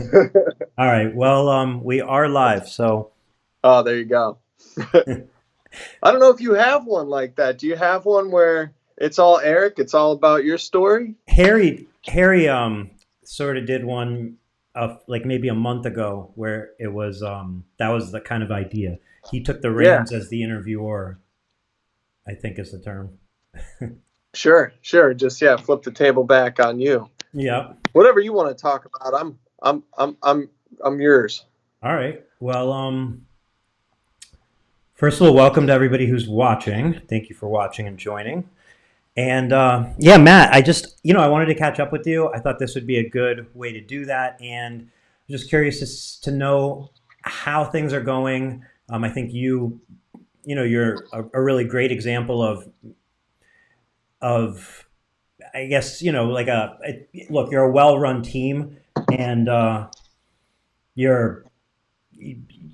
All right. Well, we are live. So Oh, there you go. I don't know if you have one like that. Do you have one where it's all Eric, it's all about your story? Harry sort of did one like maybe a month ago where it was that was the kind of idea. He took the Yeah, reins as the interviewer, I think is the term. sure. Just yeah, flip the table back on you. Yeah. Whatever you want to talk about, I'm yours. All right. Well, first of all, welcome to everybody who's watching. Thank you for watching and joining. And yeah, Matt, I wanted to catch up with you. I thought this would be a good way to do that. And I'm just curious to know how things are going. I think you're a really great example of, I guess, look, you're a well-run team and you're,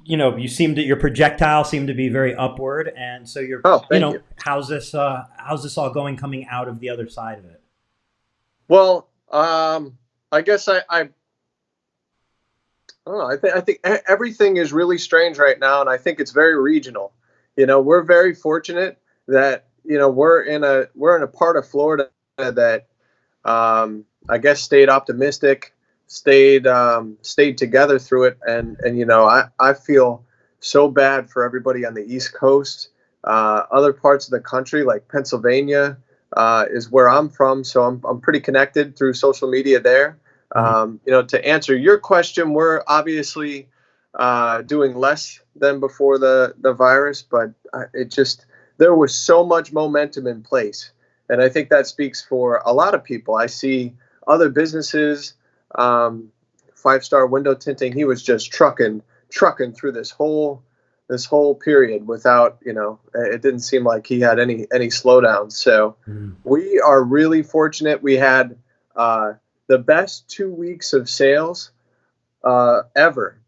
your projectile seemed to be very upward. And so Oh, thank you. how's this all going coming out of the other side of it? Well, I guess I don't know. I think everything is really strange right now, and I think it's very regional. We're very fortunate that we're in a part of Florida that I guess stayed optimistic, stayed together through it, and I feel so bad for everybody on the East Coast. Other parts of the country, like Pennsylvania, is where I'm from, so I'm pretty connected through social media there. Mhm. To answer your question, we're obviously doing less than before the virus, but it just there was so much momentum in place, and I think that speaks for a lot of people. I see other businesses, um, Five Star Window Tinting. He was just trucking through this whole period without it didn't seem like he had any slowdowns. So Mhm. we are really fortunate. We had the best 2 weeks of sales ever,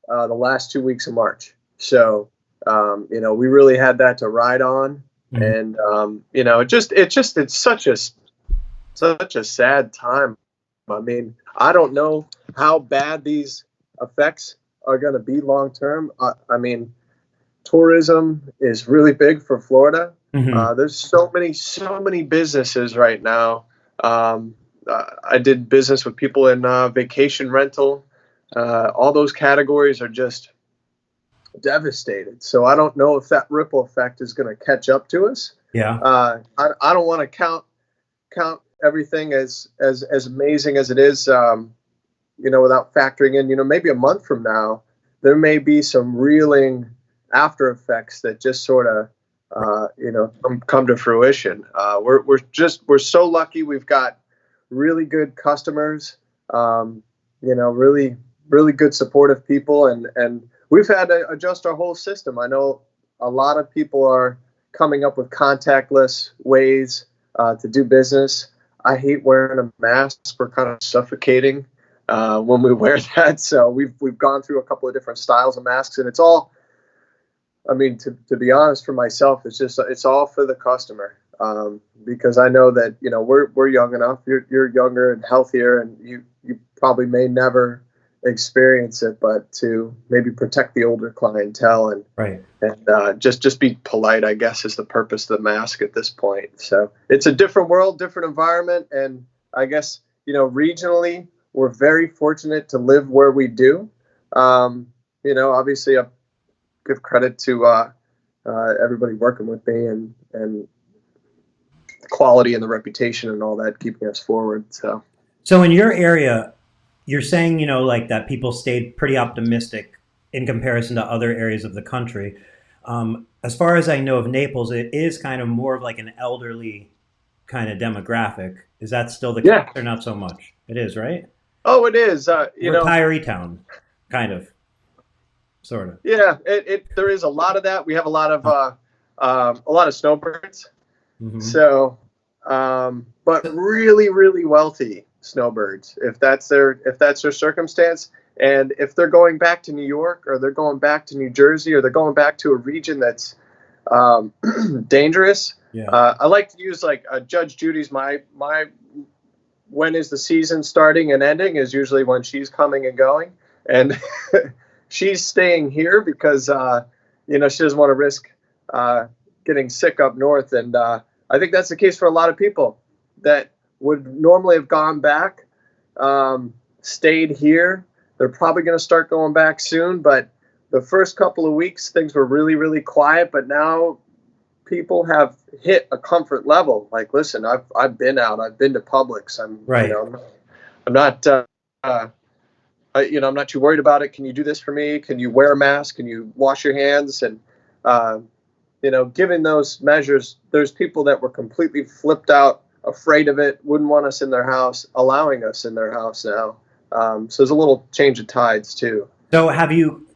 the last 2 weeks of March. So we really had that to ride on, Mhm. and it's such a sad time. I mean, I don't know how bad these effects are going to be long term. I mean, tourism is really big for Florida. Mhm. There's so many businesses right now. I did business with people in vacation rental. All those categories are just devastated. So I don't know if that ripple effect is going to catch up to us. Yeah. I don't want to count everything as amazing as it is. Without factoring in, maybe a month from now, there may be some reeling after effects that just sort of, come to fruition. We're so lucky. We've got really good customers, really, really good supportive people. And we've had to adjust our whole system. I know a lot of people are coming up with contactless ways to do business. I hate wearing a mask. We're kind of suffocating when we wear that. So we've gone through a couple of different styles of masks, and it's all. I mean, to be honest, for myself, it's all for the customer, because I know that we're young enough. You're younger and healthier, and you probably may never experience it, but to maybe protect the older clientele Right. and just be polite, I guess, is the purpose of the mask at this point. So it's a different world, different environment, and I guess regionally we're very fortunate to live where we do. Obviously, I give credit to everybody working with me and the quality and the reputation and all that keeping us forward. So So in your area, you're saying, like that people stayed pretty optimistic in comparison to other areas of the country. As far as I know of Naples, it is kind of more of like an elderly kind of demographic. Is that still the case yeah, or not so much? It is, right? oh, it is. Retiree town, kind of, sort of. Yeah, it there is a lot of that. We have a lot of snowbirds. Mm-hmm. But really, really wealthy snowbirds, if that's their circumstance, and if they're going back to New York or they're going back to New Jersey or they're going back to a region that's dangerous. Yeah. I like to use like Judge Judy's my when is the season starting and ending is usually when she's coming and going. And she's staying here because, she doesn't want to risk getting sick up north. And I think that's the case for a lot of people that would normally have gone back, stayed here. They're probably going to start going back soon. But the first couple of weeks, things were really, really quiet. But now people have hit a comfort level. Like, listen, I've been out. I've been to Publix. Right. I'm not, I'm not too worried about it. Can you do this for me? Can you wear a mask? Can you wash your hands? And, given those measures, there's people that were completely flipped out, afraid of it, wouldn't want us in their house, allowing us in their house now. So there's a little change of tides too. So have you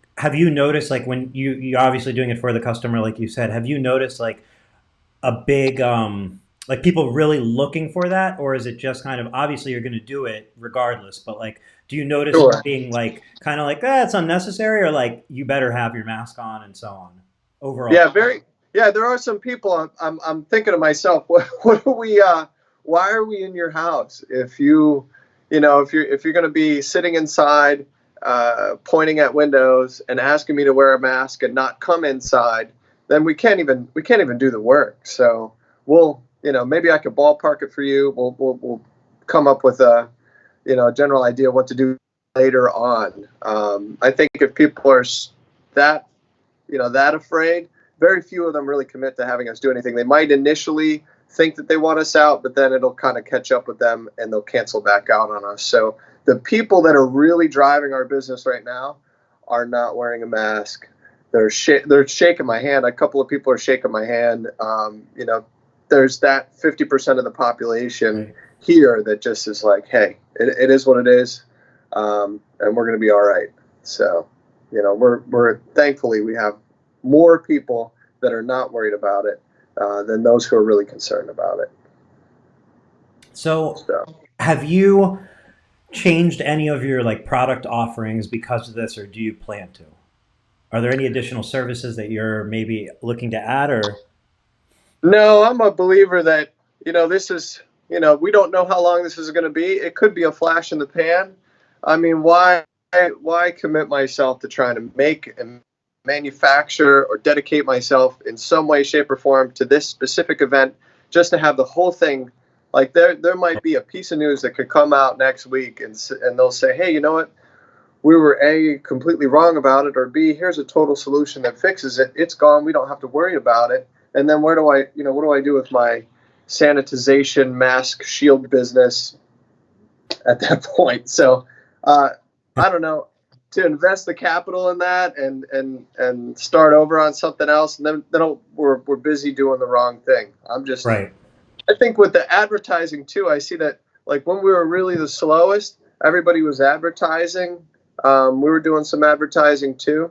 noticed, like, when you're obviously doing it for the customer, like you said, have you noticed like a big like people really looking for that, or is it just kind of obviously you're going to do it regardless, but like do you notice Sure. it being like kind of like it's unnecessary, or like you better have your mask on and so on overall? Yeah, there are some people. I'm thinking to myself, what are we? Why are we in your house if if you're going to be sitting inside, pointing at windows and asking me to wear a mask and not come inside, then we can't even do the work. So we'll, maybe I could ballpark it for you. We'll come up with a general idea what to do later on. I think if people are that afraid, very few of them really commit to having us do anything. They might initially think that they want us out, but then it'll kind of catch up with them and they'll cancel back out on us. So the people that are really driving our business right now are not wearing a mask. They're shaking my hand. A couple of people are shaking my hand. There's that 50% of the population here that just is like, hey, it is what it is, and we're going to be all right. So, we're thankfully we have more people that are not worried about it than those who are really concerned about it. So have you changed any of your like product offerings because of this, or do you plan to? Are there any additional services that you're maybe looking to add, or? No, I'm a believer that, this is, we don't know how long this is going to be. It could be a flash in the pan. I mean, why commit myself to trying to make and manufacture or dedicate myself in some way, shape, or form to this specific event just to have the whole thing? Like there might be a piece of news that could come out next week and they'll say, hey, you know what? We were A, completely wrong about it, or B, here's a total solution that fixes it. It's gone. We don't have to worry about it. And then what do I do with my sanitization mask shield business at that point? So I don't know, to invest the capital in that and start over on something else, and then we're busy doing the wrong thing. Right. I think with the advertising too, I see that like when we were really the slowest, everybody was advertising. We were doing some advertising too.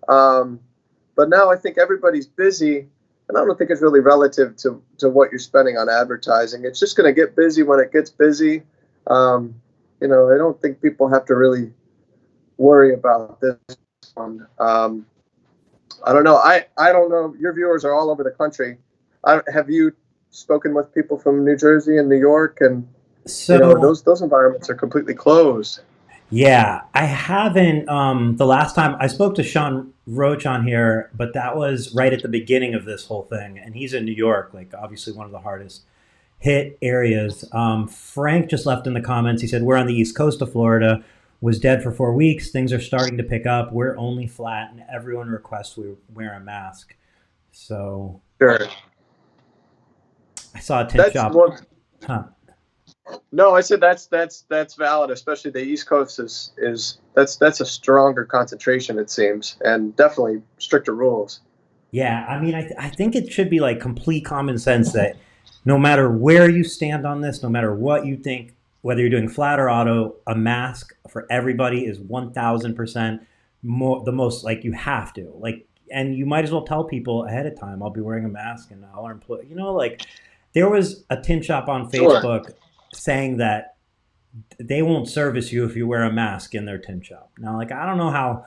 But now I think everybody's busy, and I don't think it's really relative to what you're spending on advertising. It's just going to get busy when it gets busy. I don't think people have to really worry about this one. I don't know. I don't know. Your viewers are all over the country. Have you spoken with people from New Jersey and New York? And So those environments are completely closed. yeah, I haven't. The last time I spoke to Sean Roach on here, but that was right at the beginning of this whole thing, and he's in New York, like obviously one of the hardest hit areas. Frank just left in the comments. He said we're on the east coast of Florida. Was dead for 4 weeks. Things are starting to pick up. We're only flat, and everyone requests we wear a mask. So Sure. I saw a tint shop. Huh. No, I said that's valid. Especially the East Coast is that's a stronger concentration, it seems, and definitely stricter rules. Yeah, I mean, I think it should be like complete common sense that no matter where you stand on this, no matter what you think, whether you're doing flat or auto, a mask for everybody is 1000% more the most, like you have to, like, and you might as well tell people ahead of time, I'll be wearing a mask and I'll employ, like there was a tint shop on Sure. Facebook saying that they won't service you if you wear a mask in their tint shop. Now, like, I don't know how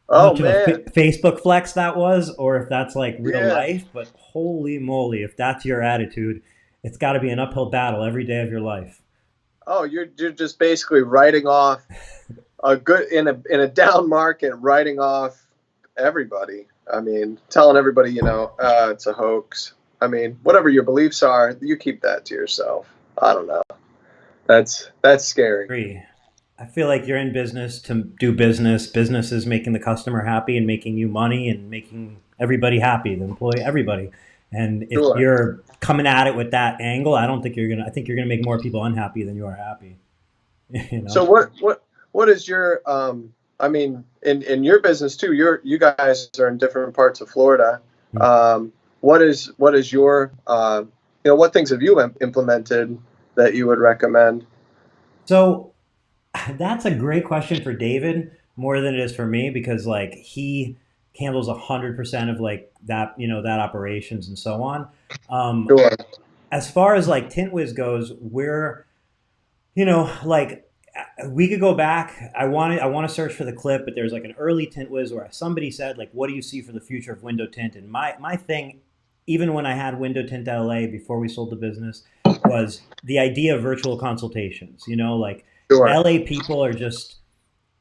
Oh much of a man, Facebook flex that was, or if that's like real yeah. life, but holy moly, if that's your attitude, it's got to be an uphill battle every day of your life. Oh, you're just basically writing off a good in a down market, writing off everybody. I mean, telling everybody, it's a hoax. I mean, whatever your beliefs are, you keep that to yourself. I don't know. That's scary. Agree. I feel like you're in business to do business. Business is making the customer happy and making you money and making everybody happy, the employee, everybody. And if Sure. you're coming at it with that angle, I don't think you're gonna. I think you're gonna make more people unhappy than you are happy. You So know. what is your I mean, in your business too, you guys are in different parts of Florida. What is your what things have you implemented that you would recommend? So that's a great question for David more than it is for me because like he handles 100% of like that that operations and so on. Um, Sure. as far as like Tint Wiz goes, we're like we could go back. I want to search for the clip, but there's like an early Tint Wiz where somebody said like, "What do you see for the future of window tint?" And my thing, even when I had window tint LA before we sold the business, was the idea of virtual consultations. Like Sure. LA people are just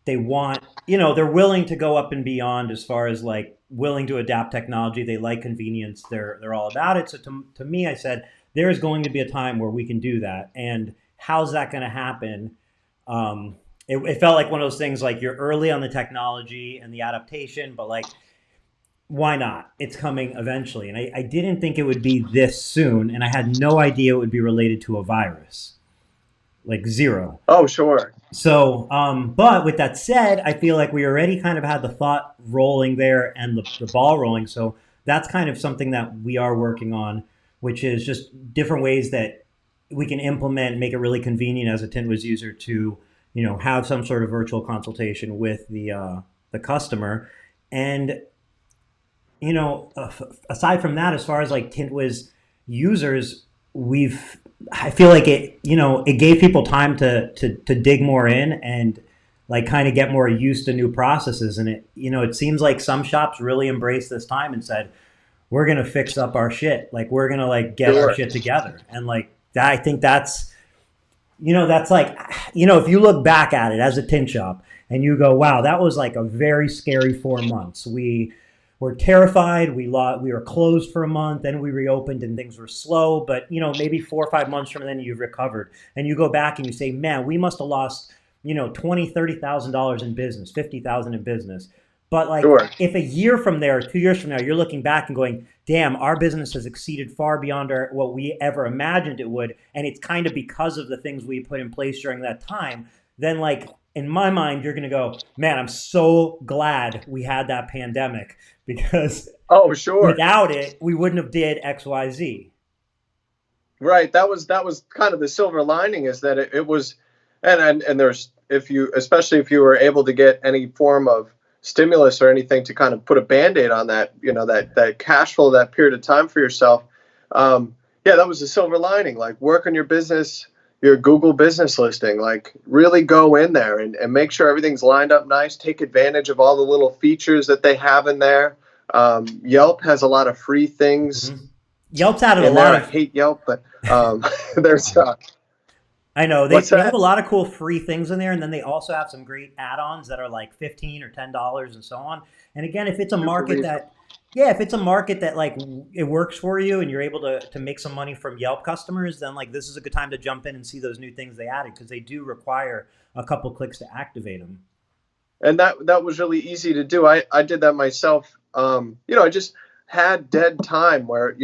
they want they're willing to go up and beyond as far as like willing to adapt technology. They like convenience. They're all about it. So to me, I said there is going to be a time where we can do that, and how's that going to happen? It felt like one of those things like you're early on the technology and the adaptation, but like why not? It's coming eventually, and I didn't think it would be this soon, and I had no idea it would be related to a virus, like zero. Oh, sure. So, but with that said, I feel like we already kind of had the thought rolling there and the ball rolling. So that's kind of something that we are working on, which is just different ways that we can implement, make it really convenient as a TintWiz user to, have some sort of virtual consultation with the customer. And, aside from that, as far as like TintWiz users, I feel like it gave people time to dig more in and like kind of get more used to new processes. And it seems like some shops really embraced this time and said, we're going to fix up our shit. Like we're going to like get our Sure. shit together. And like that, I think that's like, if you look back at it as a tint shop and you go, wow, that was like a very scary 4 months. We were terrified. We were closed for a month, then we reopened and things were slow. But maybe 4 or 5 months from then you've recovered, and you go back and you say, man, we must have lost $20,000-$30,000 in business, 50,000 in business. But like Sure. if a year from there, 2 years from now, you're looking back and going, damn, our business has exceeded far beyond what we ever imagined it would, and it's kind of because of the things we put in place during that time. Then like in my mind, you're going to go, man, I'm so glad we had that pandemic because Oh, sure. without it, we wouldn't have did X, Y, Z. Right. That was kind of the silver lining, is that it was, and there's, especially if you were able to get any form of stimulus or anything to kind of put a band-aid on that, that cash flow, that period of time for yourself. Yeah, that was the silver lining. Like work on your business, your Google business listing, like really go in there and make sure everything's lined up nice. Take advantage of all the little features that they have in there. Yelp has a lot of free things Mm-hmm. Yelp's added a in lot there. I of. hate Yelp, but there's I know what's they have that? a lot of cool free things in there, and then they also have some great add-ons that are like $15 or $10 and so on. And again, if it's a Super market reasonable. that, yeah, if it's a market that like it works for you and you're able to make some money from Yelp customers, then like this is a good time to jump in and see those new things they added because they do require a couple clicks to activate them. And that was really easy to do. I did that myself. I just had dead time where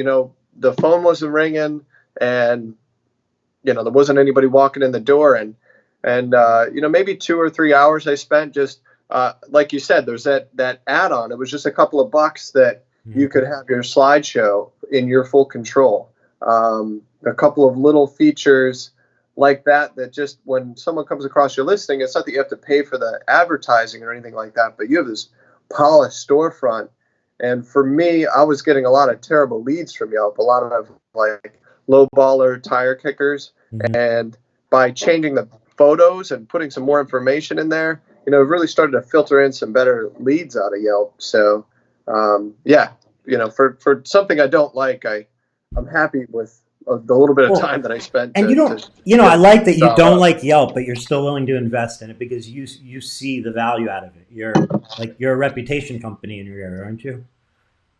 the phone wasn't ringing, and there wasn't anybody walking in the door, and maybe 2 or 3 hours I spent just like you said. There's that add-on. It was just a couple of bucks that you could have your slideshow in your full control. A couple of little features like that just when someone comes across your listing, it's not that you have to pay for the advertising or anything like that, but you have this polished storefront. And for me, I was getting a lot of terrible leads from Yelp, a lot of like low baller tire kickers. Mm-hmm. And by changing the photos and putting some more information in there, it really started to filter in some better leads out of Yelp. So, yeah, for something I don't like, I'm happy with the little bit of Well, time that I spent and you to don't, I get like that you job don't up. like Yelp, but you're still willing to invest in it because you see the value out of it. You're a reputation company in your area, aren't you?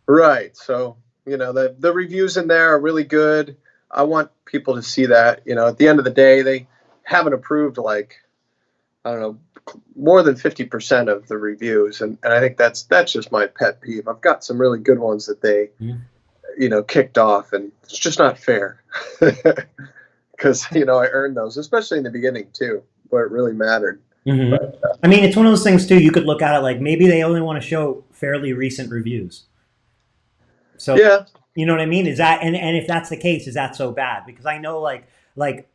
Right. So, the reviews in there are really good. I want people to see that, at the end of the day, they haven't approved like, I don't know, more than 50% of the reviews. And I think that's just my pet peeve. I've got some really good ones that they, Mhm. kicked off, and it's just not fair. Because, I earned those, especially in the beginning too, where it really mattered. Hmm. But I mean, it's one of those things too. You could look at it like maybe they only want to show fairly recent reviews. So, yeah, you know what I mean? Is that and if that's the case, is that so bad? Because I know like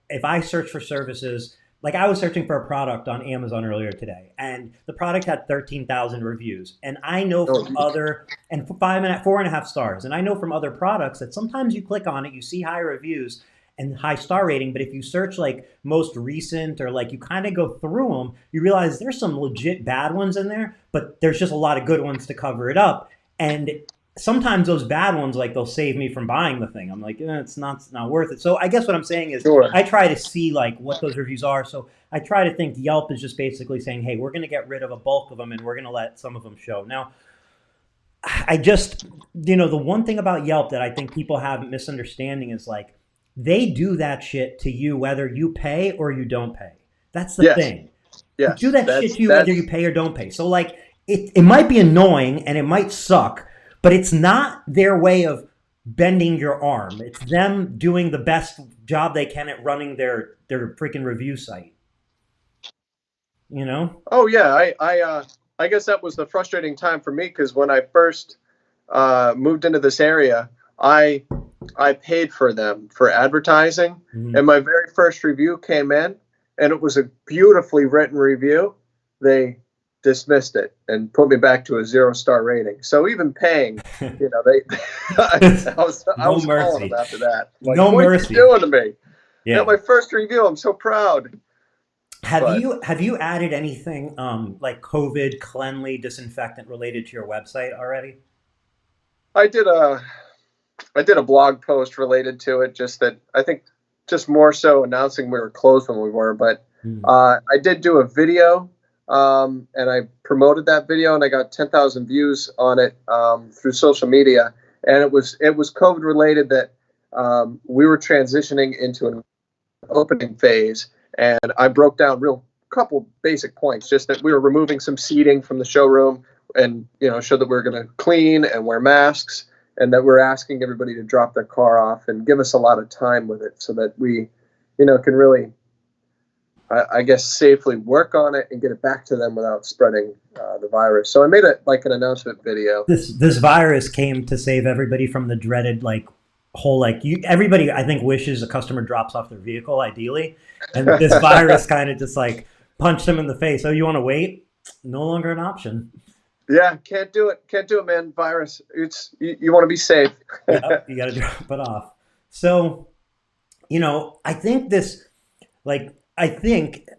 if I search for services, like I was searching for a product on Amazon earlier today, and the product had 13,000 reviews, and I know oh, from other and 4.5 stars, and I know from other products that sometimes you click on it, you see high reviews and high star rating, but if you search like most recent or like you kind of go through them, you realize there's some legit bad ones in there, but there's just a lot of good ones to cover it up. And sometimes those bad ones, like they'll save me from buying the thing. I'm like, it's not worth it. So I guess what I'm saying is sure. I try to see like what those reviews are. So I try to think Yelp is just basically saying, hey, we're going to get rid of a bulk of them and we're going to let some of them show. Now, I just, the one thing about Yelp that I think people have misunderstanding is like they do that shit to you whether you pay or you don't pay. That's the Yes, thing. They do yes. that shit to you whether you pay or don't pay. So like it might be annoying and it might suck, but it's not their way of bending your arm. It's them doing the best job they can at running their freaking review site. You know? Oh yeah, I guess that was the frustrating time for me because when I first moved into this area, I I paid for them for advertising, Mm-hmm. and my very first review came in, and it was a beautifully written review. They dismissed it and put me back to a 0-star rating. So even paying, they I No was calling them mercy. after that. Like, No what are you mercy. doing to me? Yeah. My first review. I'm so proud. Have But you have you added anything like COVID cleanly disinfectant related to your website already? I did a I did a blog post related to it, just that I think just more so announcing we were closed when we were. But Mm. I did do a video, and I promoted that video, and I got 10,000 views on it through social media. And it was COVID related that we were transitioning into an opening phase, and I broke down real couple basic points, just that we were removing some seating from the showroom, and showed that we were going to clean and wear masks, and that we're asking everybody to drop their car off and give us a lot of time with it so that we can really, I guess, safely work on it and get it back to them without spreading the virus. So I made it like an announcement video. This virus came to save everybody from the dreaded like whole like you everybody I think wishes a customer drops off their vehicle ideally, and this virus kind of just like punched them in the face. Oh, you want to wait? No longer an option. Yeah, can't do it, man. Virus, you want to be safe. Yep, you got to drop it off. So, I think this, like, I think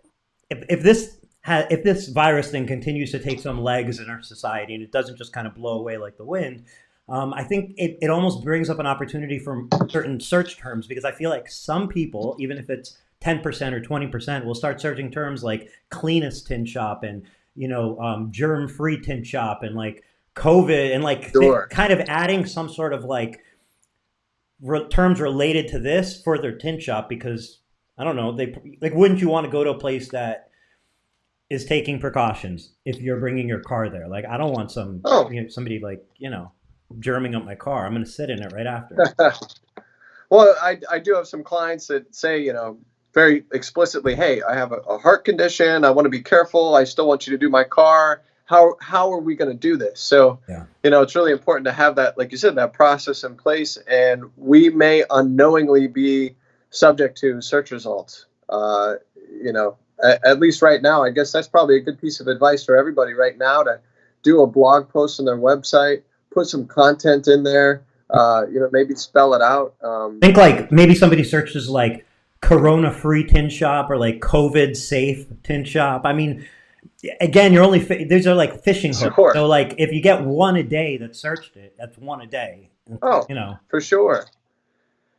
if this virus thing continues to take some legs in our society and it doesn't just kind of blow away like the wind, I think it almost brings up an opportunity for certain search terms because I feel like some people, even if it's 10% or 20%, will start searching terms like cleanest tint shop and germ-free tint shop and like COVID and like Sure. kind of adding some sort of like terms related to this for their tint shop because I don't know, they like wouldn't you want to go to a place that is taking precautions if you're bringing your car there? Like I don't want Oh. somebody like germing up my car. I'm going to sit in it right after. Well, I do have some clients that say, very explicitly, hey, I have a heart condition. I want to be careful. I still want you to do my car. How are we going to do this? So, Yeah. it's really important to have that, like you said, that process in place. And we may unknowingly be subject to search results. At least right now, I guess that's probably a good piece of advice for everybody right now to do a blog post on their website, put some content in there, maybe spell it out. Think like maybe somebody searches like corona free tint shop or like COVID safe tint shop. I mean, again, you're only these are like fishing hooks. Sure. So like if you get one a day that searched it, that's one a day. Oh, You know. for sure.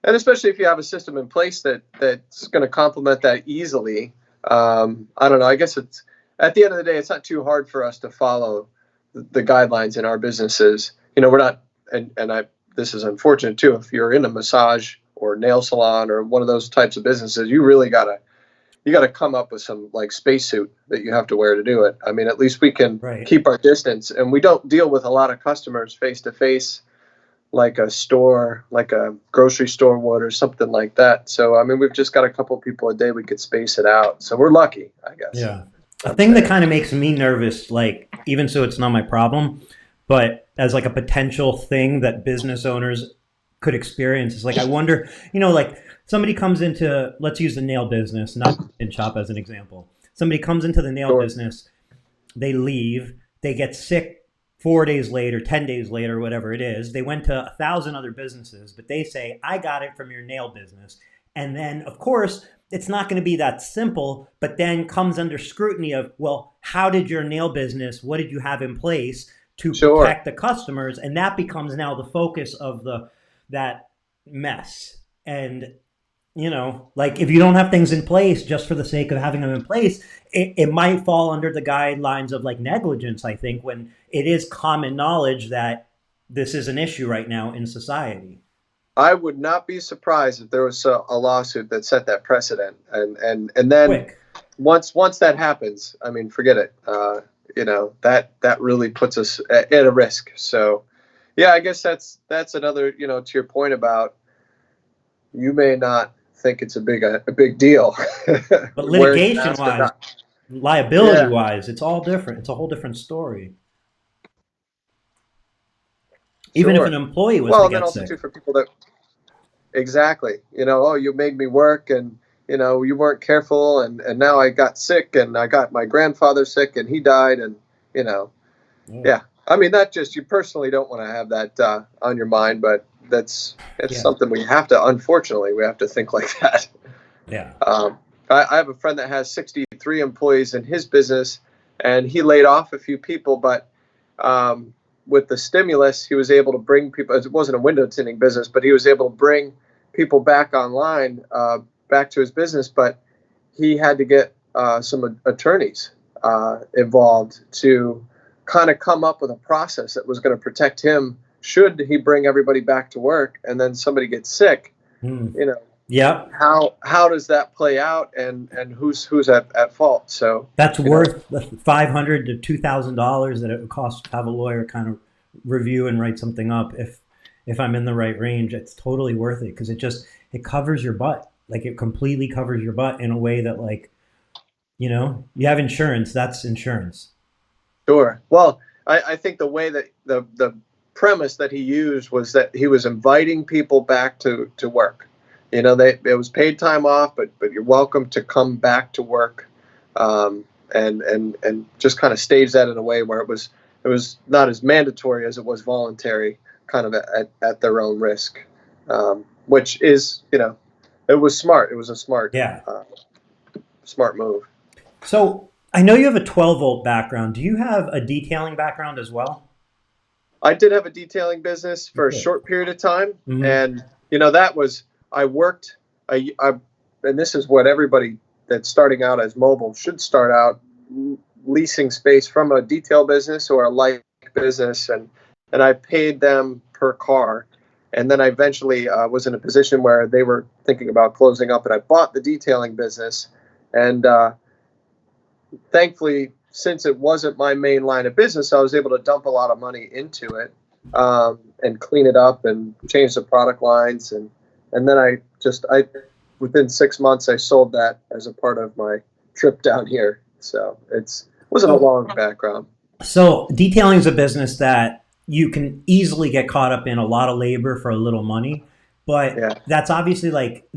And especially if you have a system in place that's going to complement that easily. I don't know. I guess it's at the end of the day, it's not too hard for us to follow the guidelines in our businesses. We're not, and this is unfortunate too. If you're in a massage or nail salon or one of those types of businesses, you gotta come up with some like spacesuit that you have to wear to do it. I mean, at least we can Right. keep our distance, and we don't deal with a lot of customers face to face like a store, like a grocery store would or something like that. So, I mean, we've just got a couple people a day we could space it out. So we're lucky, I guess. Yeah. A I'm thing that saying. kind of makes me nervous, like even so it's not my problem, but as like a potential thing that business owners could experience is like I wonder, like somebody comes into, let's use the nail business, not in shop as an example. Somebody comes into the nail Sure. business, they leave, they get sick 4 days later, 10 days later, whatever it is. They went to 1,000 other businesses, but they say, I got it from your nail business. And then, of course, it's not going to be that simple, but then comes under scrutiny of, well, how did your nail business, what did you have in place to Sure. protect the customers? And that becomes now the focus of that mess. And like if you don't have things in place just for the sake of having them in place, it might fall under the guidelines of like negligence, I think, when it is common knowledge that this is an issue right now in society. I would not be surprised if there was a lawsuit that set that precedent, and then Quick. once that happens, I mean, forget it. That really puts us at a risk. So, yeah, I guess that's another. To your point about you may not think it's a big deal, But wearing a litigation mask or wise, not. liability Yeah, wise, it's all different. It's a whole different story. Even if an sure. employee was Well, to and then get also sick. too for people that exactly, oh, you made me work, and you weren't careful, and now I got sick, and I got my grandfather sick, and he died, and you know, Yeah. yeah. I mean, that just you personally don't want to have that on your mind, but it's Yeah. something unfortunately, we have to think like that. Yeah. Um, I have a friend that has 63 employees in his business, and he laid off a few people, but with the stimulus, he was able to bring people. It wasn't a window tinting business, but he was able to bring people back online, back to his business. But he had to get some attorneys involved to kind of come up with a process that was going to protect him should he bring everybody back to work and then somebody gets sick. Hmm. You know, Yep. how does that play out, and who's at fault? So That's you know, worth the $500 to $2,000 that it would cost to have a lawyer kind of review and write something up. If I'm in the right range, it's totally worth it because it covers your butt. Like it completely covers your butt in a way that like you have insurance. That's insurance. sure. Well, I think the way that the premise that he used was that he was inviting people back to work. It was paid time off, but you're welcome to come back to work, and just kind of stage that in a way where it was not as mandatory as it was voluntary, kind of at their own risk, which is it was smart. It was a Yeah. smart move. So I know you have a 12-volt background. Do you have a detailing background as well? I did have a detailing business for a Good. short period of time, Hmm. and that was I worked. And this is what everybody that's starting out as mobile should start out leasing space from a detail business or a light business, and I paid them per car, and then I eventually was in a position where they were thinking about closing up, and I bought the detailing business, and thankfully, since it wasn't my main line of business, I was able to dump a lot of money into it, and clean it up and change the product lines, and then I within 6 months I sold that as a part of my trip down here. So it wasn't a So long background. So detailing is a business that you can easily get caught up in a lot of labor for a little money, but Yeah, that's obviously like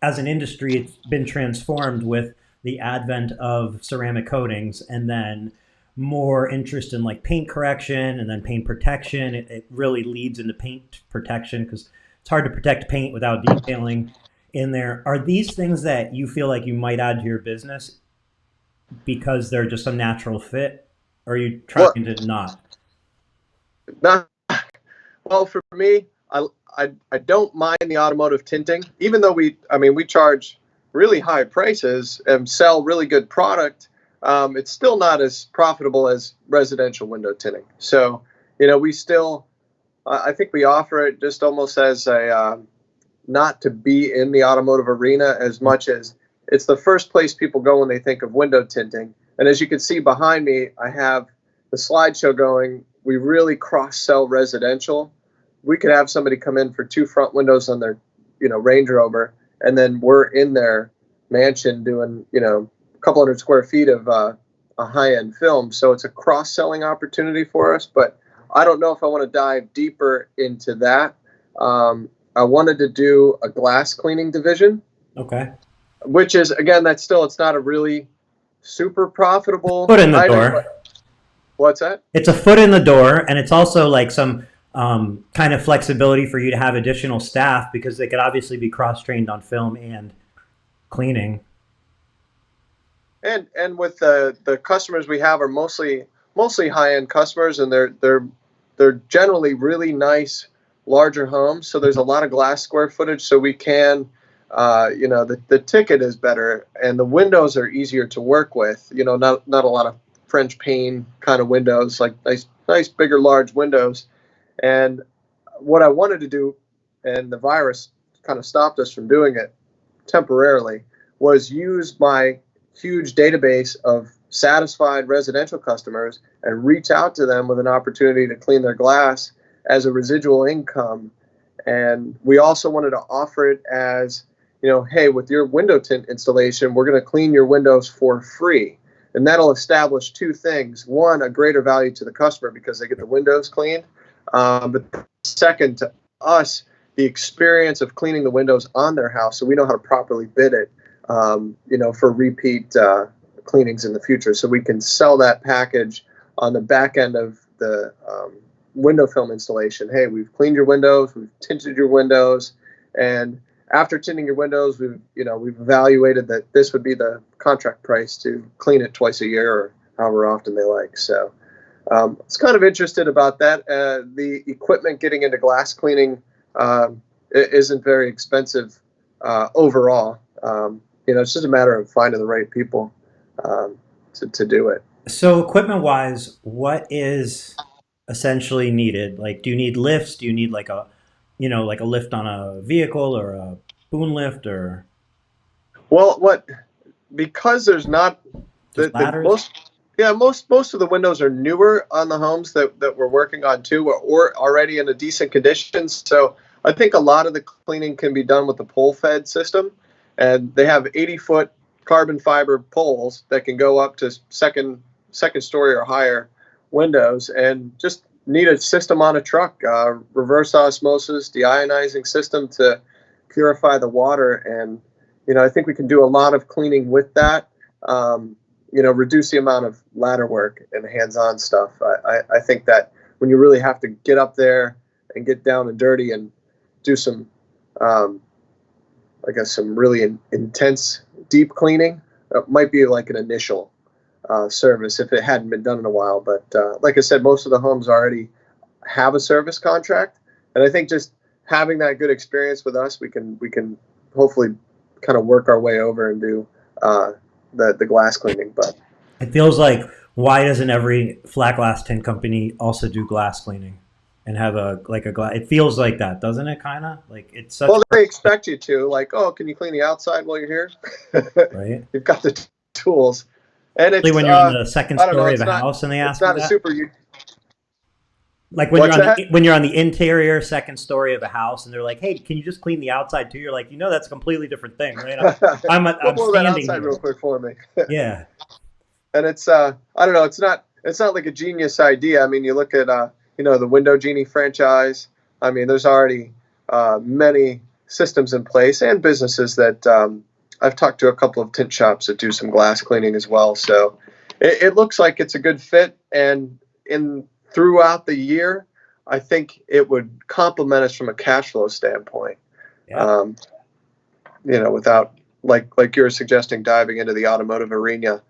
as an industry, it's been transformed with the advent of ceramic coatings and then more interest in like paint correction and then paint protection. It really leads into paint protection because it's hard to protect paint without detailing in there. Are these things that you feel like you might add to your business because they're just a natural fit? Or are you trying well, to not? not well for me. I don't mind the automotive tinting, even though we charge really high prices and sell really good product. It's still not as profitable as residential window tinting. So, we still, I think we offer it just almost as a, not to be in the automotive arena as much as it's the first place people go when they think of window tinting. And as you can see behind me, I have the slideshow going. We really cross-sell residential. We could have somebody come in for 2 front windows on their, Range Rover, and then we're in their mansion doing, a couple hundred square feet of a high-end film. So it's a cross-selling opportunity for us, but I don't know if I want to dive deeper into that. I wanted to do a glass cleaning division. Okay. Which is, again, it's not a really super profitable Foot in the item. door. What's that? It's a foot in the door, and it's also like some kind of flexibility for you to have additional staff because they could obviously be cross-trained on film and cleaning. And with the customers we have are mostly high-end customers, and they're generally really nice, larger homes. So there's a lot of glass square footage, so we can, the ticket is better, and the windows are easier to work with. Not a lot of French pane kind of windows, like nice bigger, large windows. And what I wanted to do, and the virus kind of stopped us from doing it temporarily, was use my huge database of satisfied residential customers and reach out to them with an opportunity to clean their glass as a residual income. And we also wanted to offer it as, hey, with your window tint installation, we're going to clean your windows for free. And that'll establish 2 things. One, a greater value to the customer because they get the windows cleaned. But second, to us, the experience of cleaning the windows on their house, so we know how to properly bid it, for repeat cleanings in the future. So we can sell that package on the back end of the window film installation. Hey, we've cleaned your windows, we've tinted your windows, and after tinting your windows, we've evaluated that this would be the contract price to clean it twice a year or however often they like. So it's kind of interested about that. The equipment getting into glass cleaning isn't very expensive overall. It's just a matter of finding the right people to do it. So equipment-wise, what is essentially needed? Like, do you need lifts? Do you need like a lift on a vehicle or a boom lift or? Well, because there's not most of the windows are newer on the homes that we're working on too, or already in a decent condition. So I think a lot of the cleaning can be done with the pole fed system, and they have 80-foot carbon fiber poles that can go up to second story or higher windows, and just need a system on a truck, reverse osmosis, deionizing system to purify the water. And, I think we can do a lot of cleaning with that, reduce the amount of ladder work and hands-on stuff. I think that when you really have to get up there and get down and dirty and do some, some really intense deep cleaning, it might be like an initial service if it hadn't been done in a while. But like I said, most of the homes already have a service contract, and I think just having that good experience with us, we can hopefully kind of work our way over and do the glass cleaning. But it feels like, why doesn't every flat glass tint company also do glass cleaning and have a glass? It feels like that, doesn't it? Kind of like it's such. Well, they expect you to, like, oh, can you clean the outside while you're here? Right. You've got the tools. And it's when you're on the second story of a house and they ask you that. It's not a super. Like when you're on the interior second story of a house and they're like, "Hey, can you just clean the outside too?" You're like, that's a completely different thing, right? I'm blow that outside real quick for me. Yeah. And it's I don't know. It's not like a genius idea. I mean, you look at the Window Genie franchise. I mean, there's already many systems in place and businesses that I've talked to a couple of tint shops that do some glass cleaning as well. So it looks like it's a good fit, and throughout the year, I think it would complement us from a cash flow standpoint. Yeah. Without like you were suggesting, diving into the automotive arena.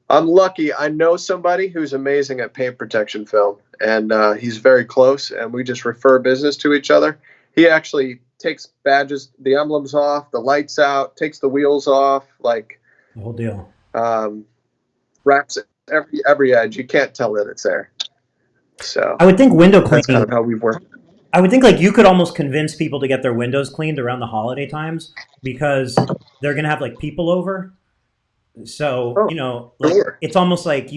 I'm lucky. I know somebody who's amazing at paint protection film, and he's very close, and we just refer business to each other. He actually takes badges, the emblems off, the lights out, takes the wheels off, like The whole deal. um, wraps every edge. You can't tell that it's there. So I would think window that's kind cleaning. of how we work. I would think like you could almost convince people to get their windows cleaned around the holiday times because they're gonna have like people over. So Oh, like sure. it's almost like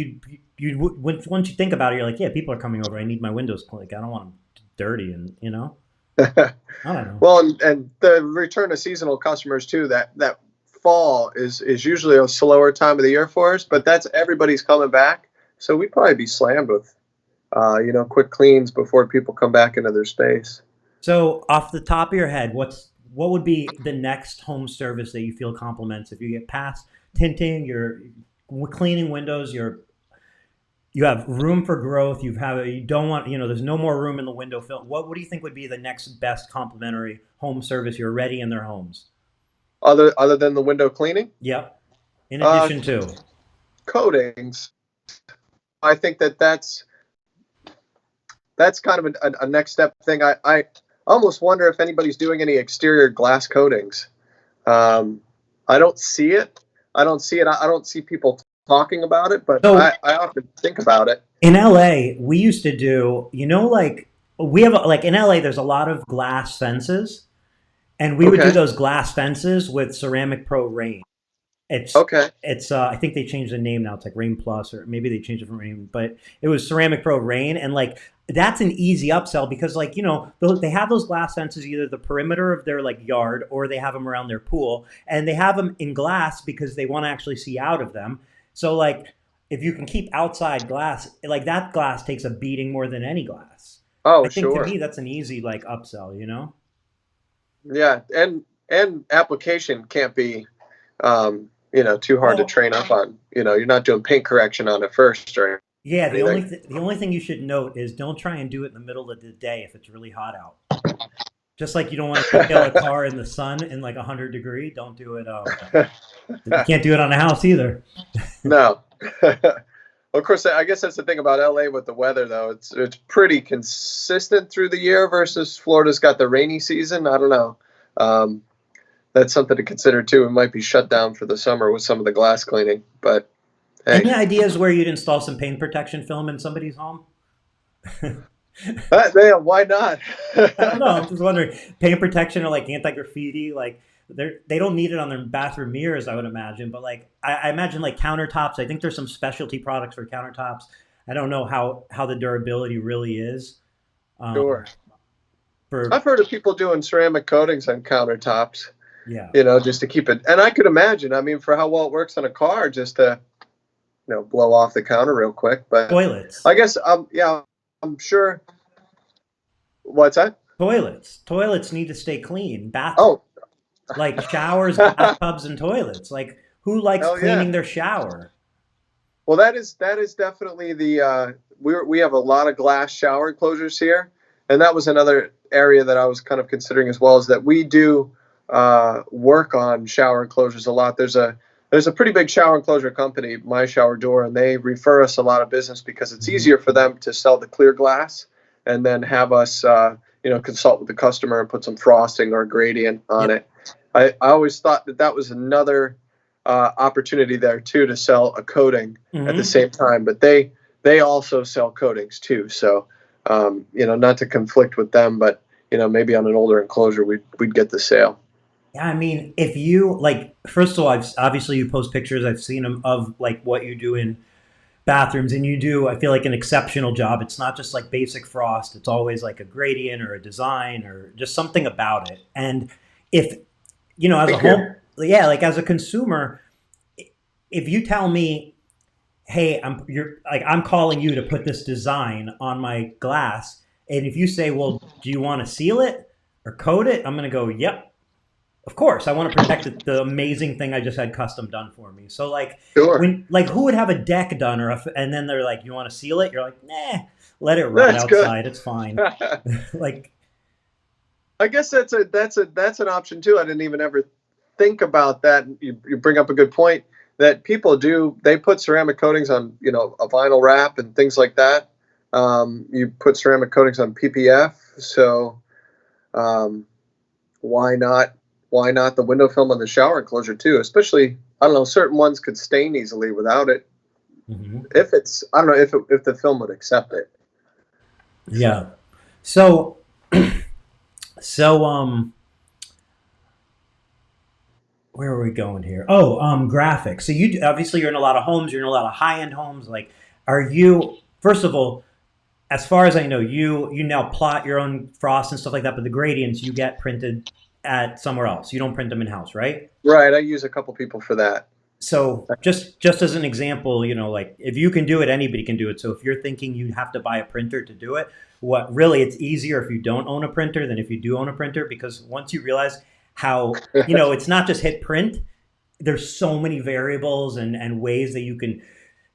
once you think about it, you're like, yeah, people are coming over. I need my windows cleaned. Like, I don't want them dirty, and I don't know. Well, and the return of seasonal customers too. That fall is usually a slower time of the year for us, but that's everybody's coming back. So we'd probably be slammed with quick cleans before people come back into their space. So off the top of your head, what would be the next home service that you feel complements if you get past tinting, you're cleaning windows, you have room for growth, you don't want, there's no more room in the window film. What do you think would be the next best complementary home service you're already in their homes? Other than the window cleaning, Yep. In uh, addition to. coatings. I think that's kind of a next step thing. I almost wonder if anybody's doing any exterior glass coatings. I don't see it. I don't see it. I don't see people talking about it, but So I often think about it. in LA, we used to do, like we have like in LA, there's a lot of glass fences, and we would do Okay. those glass fences with Ceramic Pro Rain. It's Okay. it's I think they changed the name now. It's like Rain Plus, or maybe they changed it from Rain, but it was Ceramic Pro Rain, and like that's an easy upsell because like they have those glass fences either the perimeter of their like yard or they have them around their pool, and they have them in glass because they want to actually see out of them. So like if you can keep outside glass, like that glass takes a beating more than any glass. Oh, I think to sure. me that's an easy like upsell. Yeah, and application can't be too hard to Well, train up on. You're not doing paint correction on it first or yeah, anything. the only thing you should note is don't try and do it in the middle of the day if it's really hot out. Just like you don't want to detail a car in the sun in like 100 degree, don't do it. You can't do it on a house either. No. Of course, I guess that's the thing about LA with the weather, though. It's pretty consistent through the year versus Florida's got the rainy season. I don't know. Um, that's something to consider too. It might be shut down for the summer with some of the glass cleaning, but hey, Any ideas where you'd install some paint protection film in somebody's home? yeah, why not? I don't know. I'm just wondering. Paint protection or like anti-graffiti, like they don't need it on their bathroom mirrors, I would imagine. But like I imagine like countertops. I think there's some specialty products for countertops. I don't know how the durability really is. Um, Sure. for I've heard of people doing ceramic coatings on countertops, Yeah, just to keep it. And I could imagine, I mean, for how well it works on a car, just to, blow off the counter real quick. But toilets. I guess, yeah, I'm sure. What's that? Toilets need to stay clean. Oh, Like showers, bathtubs, and toilets. Like who likes hell yeah. cleaning their shower? Well, that is definitely we have a lot of glass shower enclosures here, and that was another area that I was kind of considering as well. Is that we do work on shower enclosures a lot. There's a pretty big shower enclosure company, My Shower Door, and they refer us a lot of business because it's Mhm. easier for them to sell the clear glass and then have us consult with the customer and put some frosting or gradient on Yep. it. I always thought that was another opportunity there too to sell a coating at the Hmm. same time, but they also sell coatings too. So not to conflict with them, but maybe on an older enclosure we'd get the sale. Yeah, I mean, if you like, first of all, obviously you post pictures. I've seen them of like what you do in bathrooms, and you do. I feel like an exceptional job. It's not just like basic frost. It's always like a gradient or a design or just something about it. And if as a Thank you. home, yeah, like as a consumer, if you tell me, hey, I'm calling you to put this design on my glass, and if you say, well, do you want to seal it or coat it? I'm going to go, yep, of course. I want to protect the amazing thing I just had custom done for me. So like Sure. who would have a deck done and then they're like, you want to seal it? You're like, nah, let it rot That's good. outside. It's fine. Like, I guess that's an option too. I didn't even ever think about that. You bring up a good point. that people do. They put ceramic coatings on, a vinyl wrap and things like that. You put ceramic coatings on PPF. So why not? Why not the window film on the shower enclosure too? Especially, I don't know, certain ones could stain easily without it. Mm-hmm. If it's, I don't know if the film would accept it. Yeah. So, so where are we going here? Oh, graphics. So you obviously you're in a lot of homes. You're in a lot of high end homes. Like, are you? First of all, as far as I know, you now plot your own frost and stuff like that. But the gradients you get printed at somewhere else. You don't print them in house, right? Right. I use a couple people for that. So just as an example, like if you can do it, anybody can do it. So if you're thinking you have to buy a printer to do it, what really it's easier if you don't own a printer than if you do own a printer, because once you realize how, it's not just hit print, there's so many variables and ways that you can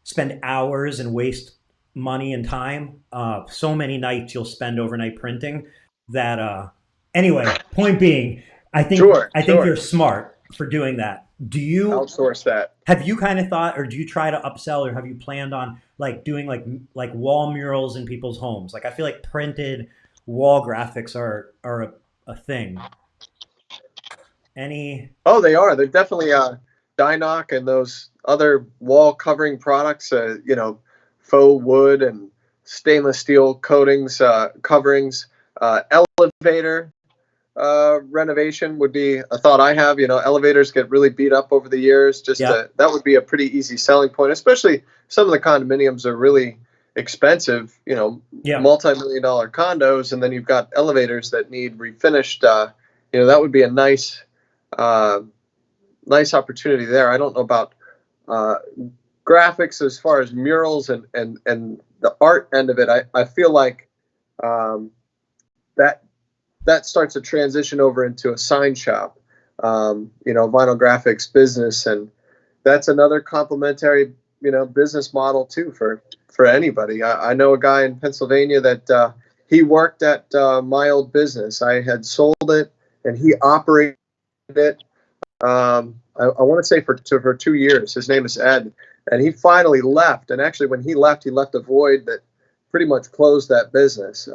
spend hours and waste money and time. So many nights you'll spend overnight printing that, anyway, point being, I think Sure. you're smart for doing that. Do you Outsource that. have you kind of thought, or do you try to upsell, or have you planned on like doing like wall murals in people's homes? Like I feel like printed wall graphics are a thing. Any? Oh, they are. They're definitely Dynoc and those other wall covering products. Faux wood and stainless steel coatings, coverings, elevator renovation would be a thought I have. Elevators get really beat up over the years. That would be a pretty easy selling point, especially some of the condominiums are really expensive, multi-million-dollar condos, and then you've got elevators that need refinished. That would be a nice opportunity there. I don't know about graphics as far as murals and the art end of it. I feel like that starts to transition over into a sign shop, vinyl graphics business, and that's another complementary, business model too for anybody. I know a guy in Pennsylvania that he worked at my old business. I had sold it, and he operated it. I want to say for 2 years. His name is Ed, and he finally left. And actually, when he left a void that pretty much closed that business.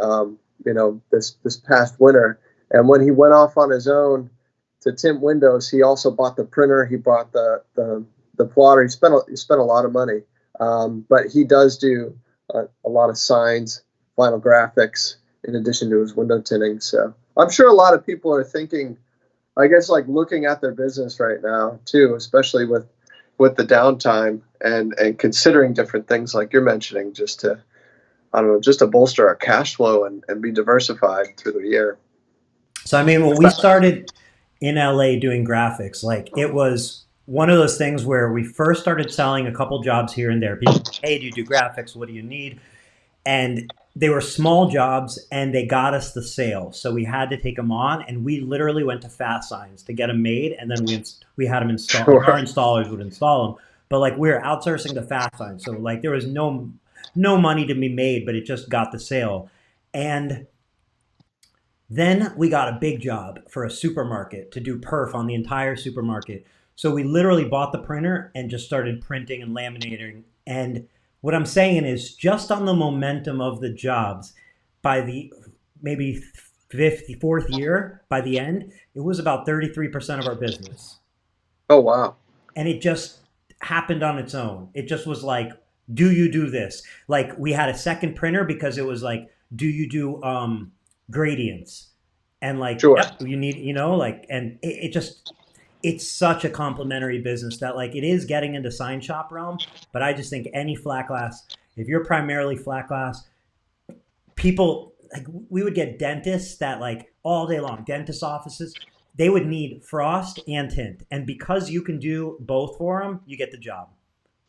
This past winter. And when he went off on his own to tint windows, he also bought the printer. He bought the plotter. He spent a lot of money. But he does do a lot of signs, vinyl graphics, in addition to his window tinting. So I'm sure a lot of people are thinking, I guess, like looking at their business right now too, especially with the downtime and considering different things like you're mentioning, just to bolster our cash flow and be diversified through the year. So, I mean, when we started in LA doing graphics, like it was one of those things where we first started selling a couple jobs here and there. People, hey, do you do graphics? What do you need? And they were small jobs and they got us the sale. So we had to take them on, and we literally went to Fast Signs to get them made. And then we had them installed. Sure. Our installers would install them. But like we were outsourcing to Fast Signs. So like there was no money to be made, but it just got the sale. And then we got a big job for a supermarket to do perf on the entire supermarket. So we literally bought the printer and just started printing and laminating. And what I'm saying is, just on the momentum of the jobs, by the maybe 54th year, by the end, it was about 33% of our business. Oh, wow. And it just happened on its own. It just was like, do you do this? Like we had a second printer because it was like, do you do gradients? And like, sure. Yep, you need, and it's such a complementary business that like it is getting into sign shop realm. But I just think any flat glass, if you're primarily flat glass, people like we would get dentists that like all day long, dentist offices, they would need frost and tint. And because you can do both for them, you get the job.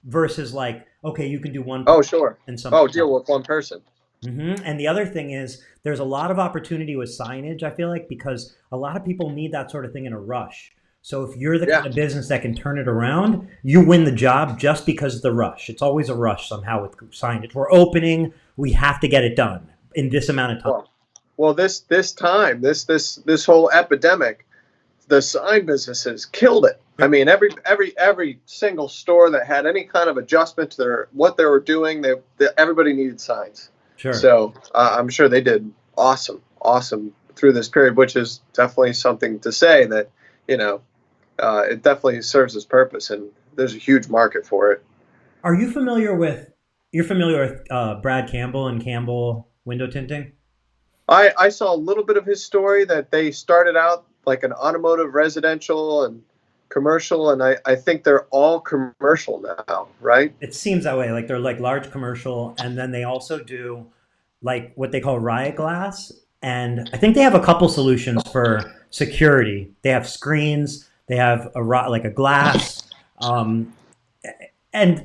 Versus like, okay, you can do one. Oh, sure. And deal with one person. Mm-hmm. And the other thing is there's a lot of opportunity with signage, I feel like, because a lot of people need that sort of thing in a rush. So if you're the kind of business that can turn it around, you win the job just because of the rush. It's always a rush somehow with signage. We're opening, we have to get it done in this amount of time. Well, this whole epidemic the sign businesses killed it. I mean, every single store that had any kind of adjustment to what they were doing, everybody needed signs. Sure. So I'm sure they did awesome through this period, which is definitely something to say that, it definitely serves its purpose, and there's a huge market for it. Are you familiar with? You're familiar with Brad Campbell and Campbell Window Tinting? I saw a little bit of his story that they started out like an automotive, residential, and commercial, and I think they're all commercial now, right? It seems that way. Like they're like large commercial, and then they also do like what they call riot glass. And I think they have a couple solutions for security. They have screens. They have like a glass, and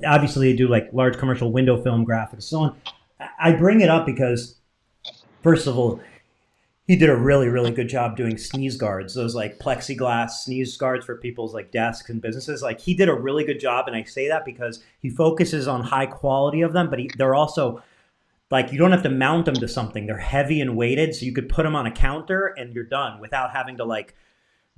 obviously they do like large commercial window film graphics. So on. I bring it up because, first of all, he did a really, really good job doing sneeze guards, those like plexiglass sneeze guards for people's like desks and businesses. Like he did a really good job. And I say that because he focuses on high quality of them, but they're also like, you don't have to mount them to something. They're heavy and weighted. So you could put them on a counter and you're done without having to like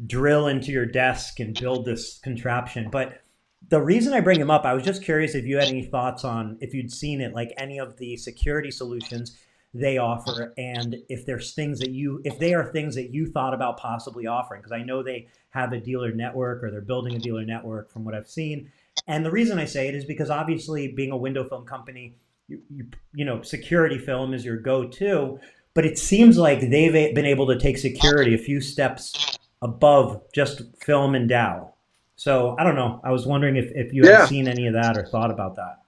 drill into your desk and build this contraption. But the reason I bring him up, I was just curious if you had any thoughts on, if you'd seen it, like any of the security solutions they offer, and if there's things that if they are things that you thought about possibly offering, because I know they have a dealer network, or they're building a dealer network from what I've seen. And the reason I say it is because obviously being a window film company, you know, security film is your go-to, but it seems like they've been able to take security a few steps above just film and Dow. So I don't know. I was wondering if you had seen any of that or thought about that.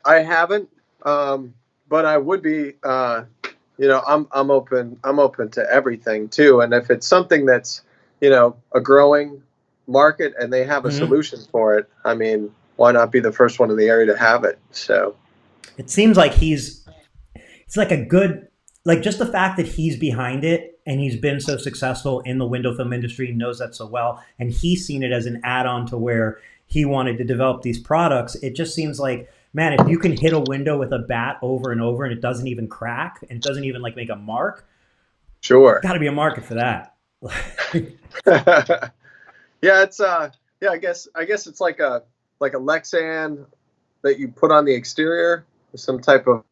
I haven't, but I would be. I'm open to everything too. And if it's something that's a growing market and they have a solution for it, I mean, why not be the first one in the area to have it? So it seems like it's like a good, like just the fact that he's behind it and he's been so successful in the window film industry, knows that so well, and he's seen it as an add-on to where he wanted to develop these products. It just seems like, man, if you can hit a window with a bat over and over and it doesn't even crack and it doesn't even like make a mark, sure, got to be a market for that. It's I guess it's like a Lexan that you put on the exterior with some type of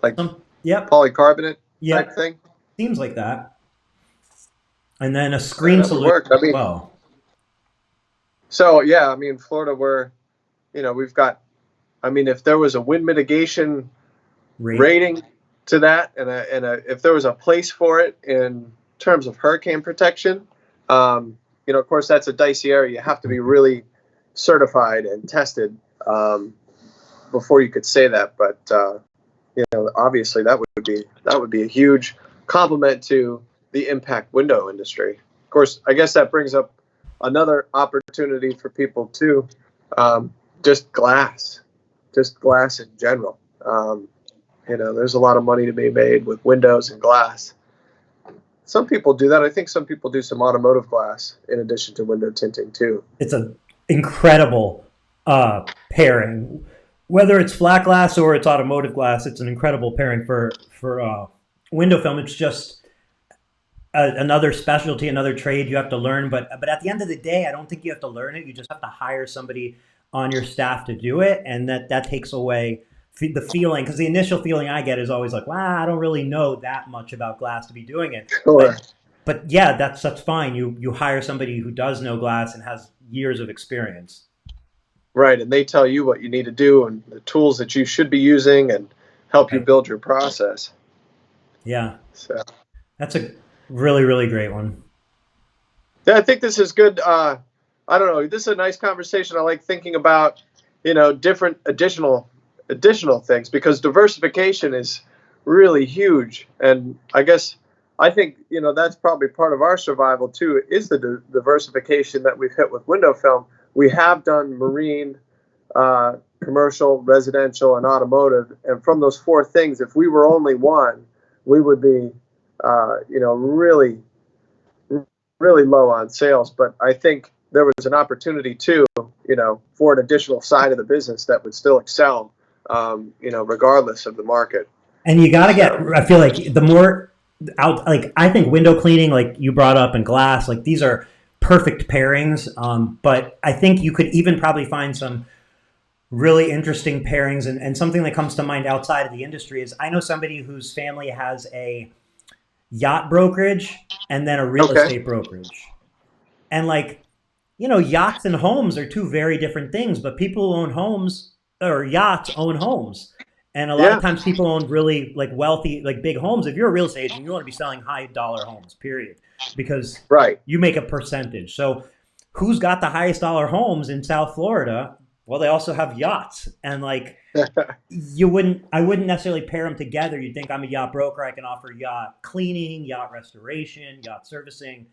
like polycarbonate type thing. Seems like that. And then a screen solution as well. So I mean, Florida, we've got, I mean, if there was a wind mitigation rating to that, and if there was a place for it in terms of hurricane protection, of course that's a dicey area. You have to be really certified and tested before you could say that. But obviously that would be a huge compliment to the impact window industry. Of course, I guess that brings up another opportunity for people too. Just glass in general. There's a lot of money to be made with windows and glass. Some people do that. I think some people do some automotive glass in addition to window tinting too. It's an incredible pairing. Whether it's flat glass or it's automotive glass, it's an incredible pairing for window film. It's just another specialty, another trade you have to learn. But at the end of the day, I don't think you have to learn it. You just have to hire somebody on your staff to do it, and that takes away the feeling, because the initial feeling I get is always like, wow, I don't really know that much about glass to be doing it. Sure. But yeah, that's fine. You hire somebody who does know glass and has years of experience. Right, and they tell you what you need to do and the tools that you should be using and help you build your process. Yeah. So that's a really, really great one. Yeah, I think this is good. I don't know. This is a nice conversation. I like thinking about, different additional things, because diversification is really huge. And I think, that's probably part of our survival too, is the diversification that we've hit with window film. We have done marine, commercial, residential, and automotive. And from those four things, if we were only one, we would be, really, really low on sales. But I think there was an opportunity too, for an additional side of the business that would still excel, regardless of the market. And you got to I feel like the more I think window cleaning, like you brought up, and glass, like these are perfect pairings. But I think you could even probably find some really interesting pairings. And something that comes to mind outside of the industry is I know somebody whose family has a yacht brokerage and then a real Okay. estate brokerage. And like, yachts and homes are two very different things, but people who own homes or yachts own homes. And a lot of Yeah. times people own really like wealthy, like big homes. If you're a real estate agent, you want to be selling high dollar homes, period, because Right. you make a percentage. So who's got the highest dollar homes in South Florida? Well, they also have yachts. And like, I wouldn't necessarily pair them together. You'd think I'm a yacht broker. I can offer yacht cleaning, yacht restoration, yacht servicing,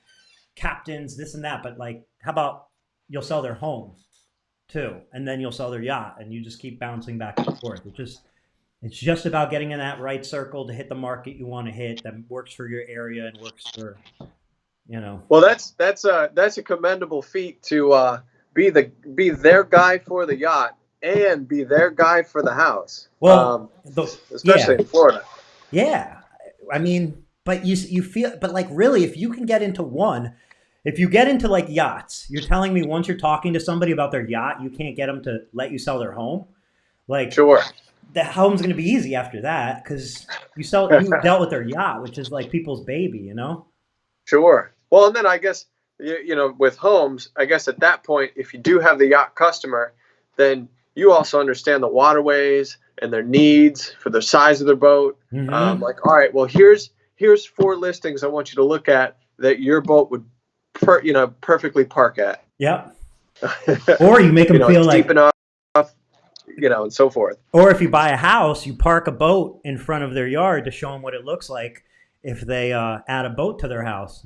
captains, this and that. But like, how about you'll sell their home too, and then you'll sell their yacht, and you just keep bouncing back and forth. It's just about getting in that right circle to hit the market you want to hit that works for your area and works for, Well, that's a commendable feat to be their guy for the yacht and be their guy for the house. Well, Especially in Florida. Yeah. I mean, but you feel, but like really, if you can get into one, if you get into like yachts, you're telling me once you're talking to somebody about their yacht, you can't get them to let you sell their home. Like, Sure. the home's going to be easy after that because you dealt with their yacht, which is like people's baby, Sure. Well, and then I guess, with homes, I guess at that point, if you do have the yacht customer, then you also understand the waterways and their needs for the size of their boat. Mm-hmm. Like, all right, well, here's 4 listings I want you to look at that your boat would, perfectly park at. Yep. Or you make them feel like deep enough, and so forth. Or if you buy a house, you park a boat in front of their yard to show them what it looks like if they add a boat to their house,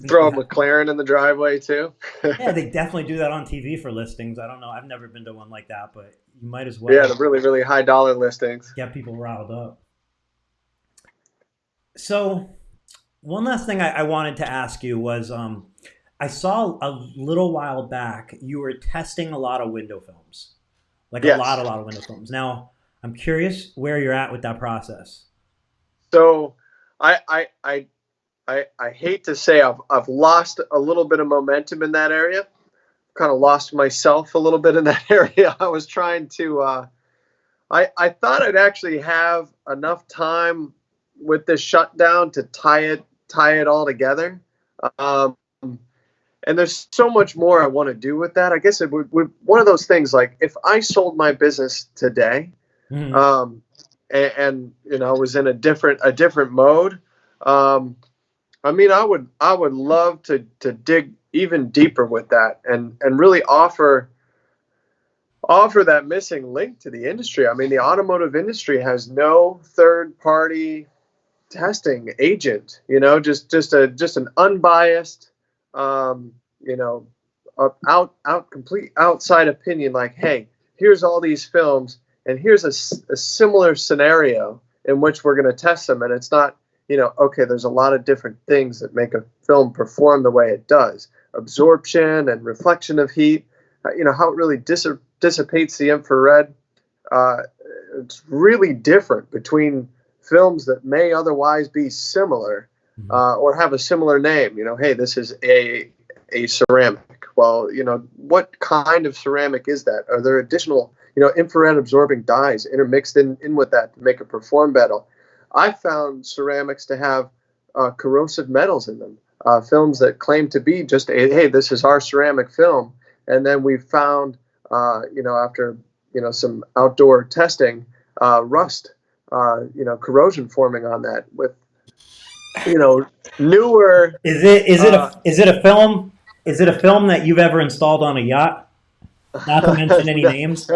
Throw a McLaren in the driveway too. Yeah, they definitely do that on TV for listings. I don't know. I've never been to one like that, but you might as well. Yeah, the really, really high dollar listings. Get people riled up. So one last thing I wanted to ask you was I saw a little while back you were testing a lot of window films, like Yes. a lot of window films. Now, I'm curious where you're at with that process. So I hate to say I've lost a little bit of momentum in that area. Kind of lost myself a little bit in that area. I was trying to. I thought I'd actually have enough time with this shutdown to tie it all together. And there's so much more I want to do with that. I guess it would one of those things like if I sold my business today, Mm-hmm. and was in a different mode. I mean, I would love to dig even deeper with that and really offer that missing link to the industry. I mean, the automotive industry has no third party testing agent, just an unbiased, complete outside opinion. Like, hey, here's all these films, and here's a similar scenario in which we're going to test them. And it's not, okay, there's a lot of different things that make a film perform the way it does. Absorption and reflection of heat, how it really dissipates the infrared. It's really different between films that may otherwise be similar or have a similar name. Hey, this is a ceramic. Well, what kind of ceramic is that? Are there additional infrared absorbing dyes intermixed in with that to make it perform better? I found ceramics to have corrosive metals in them, films that claim to be just hey, this is our ceramic film. And then we found, after, some outdoor testing, rust, corrosion forming on that with, newer. Is it a film? Is it a film that you've ever installed on a yacht? Not to mention any names.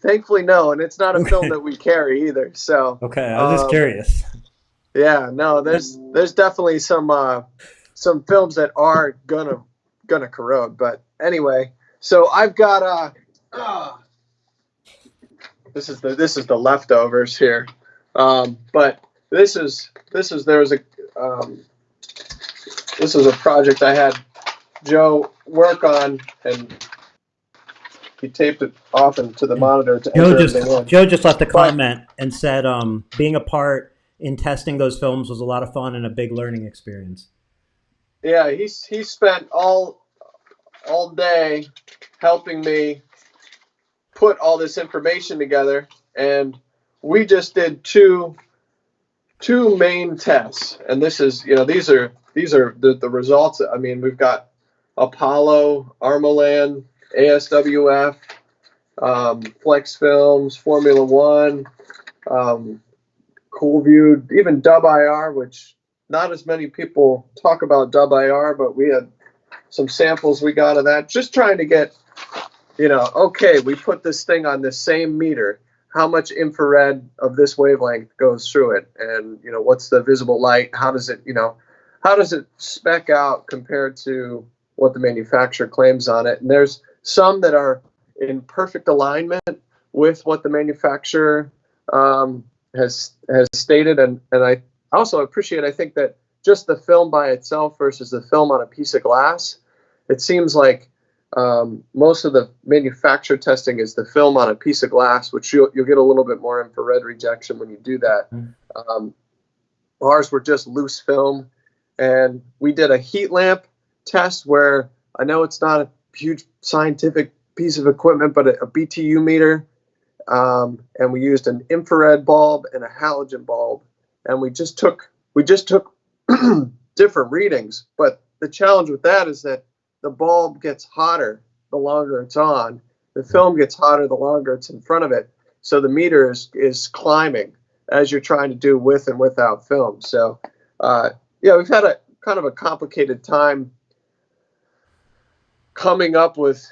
Thankfully, no, and it's not a film that we carry either. So okay, I was just curious. Yeah, no, there's definitely some films that are gonna corrode. But anyway, so I've got this is the leftovers here, but this is a project I had Joe work on, and he taped it off into the monitor to enter everything in. Joe just left a comment and said, being a part in testing those films was a lot of fun and a big learning experience. Yeah, he spent all day helping me put all this information together, and we just did two main tests. And this is, these are the results. I mean, we've got Apollo, Armalan, ASWF, Flex Films, Formula One, Cool View, even Dub IR, which not as many people talk about Dub IR, but we had some samples we got of that. Just trying to get, okay, we put this thing on the same meter. How much infrared of this wavelength goes through it? And, what's the visible light? How does it spec out compared to what the manufacturer claims on it? And there's some that are in perfect alignment with what the manufacturer has stated. And I also appreciate, I think, that just the film by itself versus the film on a piece of glass, it seems like most of the manufacturer testing is the film on a piece of glass, which you'll get a little bit more infrared rejection when you do that. Ours were just loose film, and we did a heat lamp test where I know it's not a huge scientific piece of equipment, but a BTU meter, and we used an infrared bulb and a halogen bulb, and we just took different readings. But the challenge with that is that the bulb gets hotter the longer it's on. The film gets hotter the longer it's in front of it. So the meter is climbing as you're trying to do with and without film. So, we've had a kind of a complicated time coming up with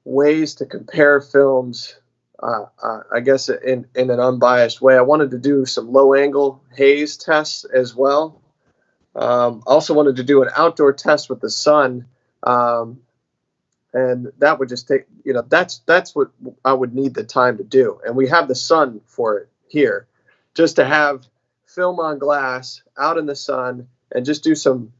ways to compare films, I guess, in an unbiased way. I wanted to do some low-angle haze tests as well. Also wanted to do an outdoor test with the sun. And that would just take, that's what I would need the time to do. And we have the sun for it here, just to have film on glass out in the sun and just do some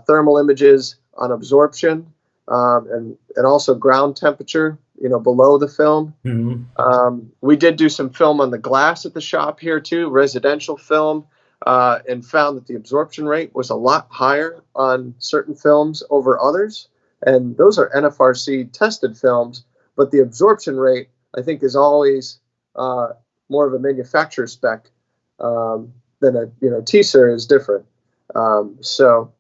thermal images on absorption, and also ground temperature, below the film. Mm-hmm. We did do some film on the glass at the shop here too, residential film, and found that the absorption rate was a lot higher on certain films over others. And those are NFRC tested films, but the absorption rate, I think, is always more of a manufacturer spec than a T-SIR is different. So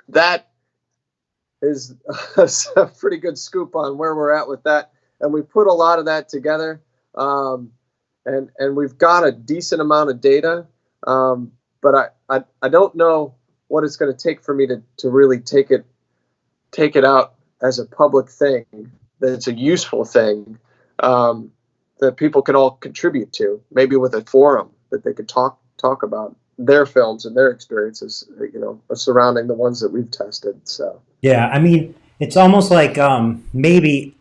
that is a pretty good scoop on where we're at with that. And we put a lot of that together, and we've got a decent amount of data, but I don't know what it's going to take for me to really take it out as a public thing, that it's a useful thing, that people can all contribute to, maybe with a forum that they could talk about their films and their experiences, surrounding the ones that we've tested. So yeah, I mean, it's almost like maybe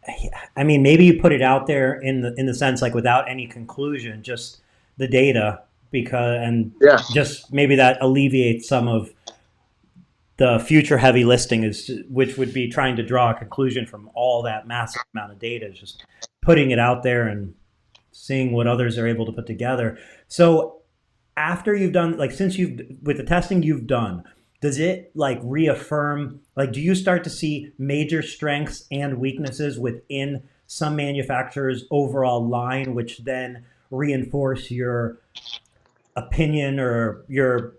you put it out there in the sense, like, without any conclusion, just the data, just maybe that alleviates some of the future heavy listing, which would be trying to draw a conclusion from all that massive amount of data, just putting it out there and seeing what others are able to put together. So after you've done, with the testing you've done, does it reaffirm, do you start to see major strengths and weaknesses within some manufacturers' overall line, which then reinforce your opinion or your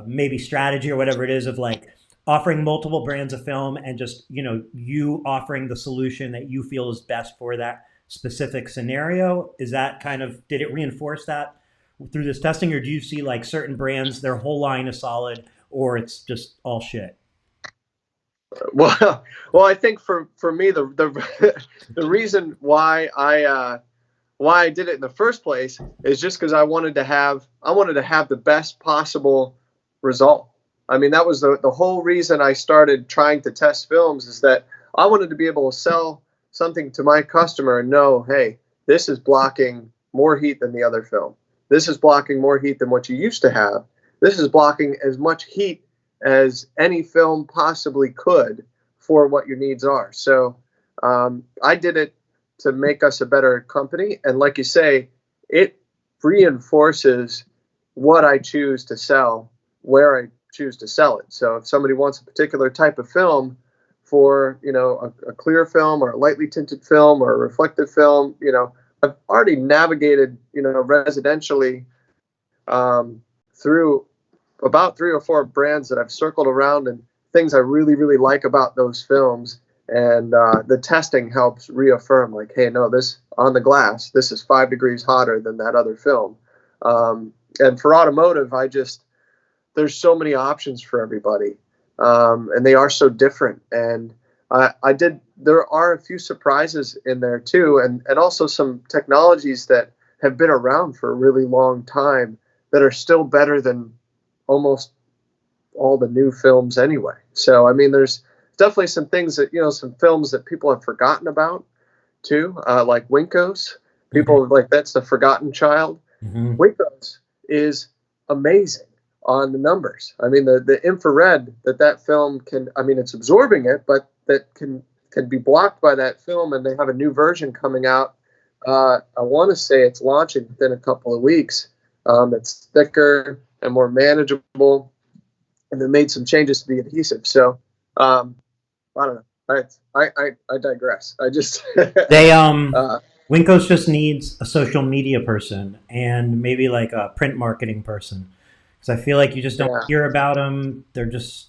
maybe strategy or whatever it is of offering multiple brands of film and just, you offering the solution that you feel is best for that specific scenario? Is that did it reinforce that through this testing, or do you see certain brands, their whole line is solid, or it's just all shit? Well, I think for me, the reason why I did it in the first place is just because I wanted to have the best possible result. I mean, that was the whole reason I started trying to test films, is that I wanted to be able to sell something to my customer and know, hey, this is blocking more heat than the other film. This is blocking more heat than what you used to have. This is blocking as much heat as any film possibly could for what your needs are. So I did it to make us a better company. And like you say, it reinforces what I choose to sell, where I choose to sell it. So if somebody wants a particular type of film for, a clear film or a lightly tinted film or a reflective film, I've already navigated, residentially, through about 3 or 4 brands that I've circled around and things I really, really like about those films. And the testing helps reaffirm, like, hey, no, this on the glass, this is 5 degrees hotter than that other film. And for automotive, there's so many options for everybody, and they are so different. And there are a few surprises in there too, and also some technologies that have been around for a really long time that are still better than almost all the new films anyway. So, I mean, there's definitely some things that, some films that people have forgotten about too, like Winkos. People like, that's the forgotten child. Mm-hmm. Winkos is amazing on the numbers. I mean, the infrared that film can, I mean, it's absorbing it, but that can be blocked by that film, and they have a new version coming out. I want to say it's launching within a couple of weeks. It's thicker and more manageable, and they made some changes to the adhesive. So, I don't know. I digress. I just They Winkos just needs a social media person and maybe like a print marketing person, because I feel like you just don't hear about them. They're just,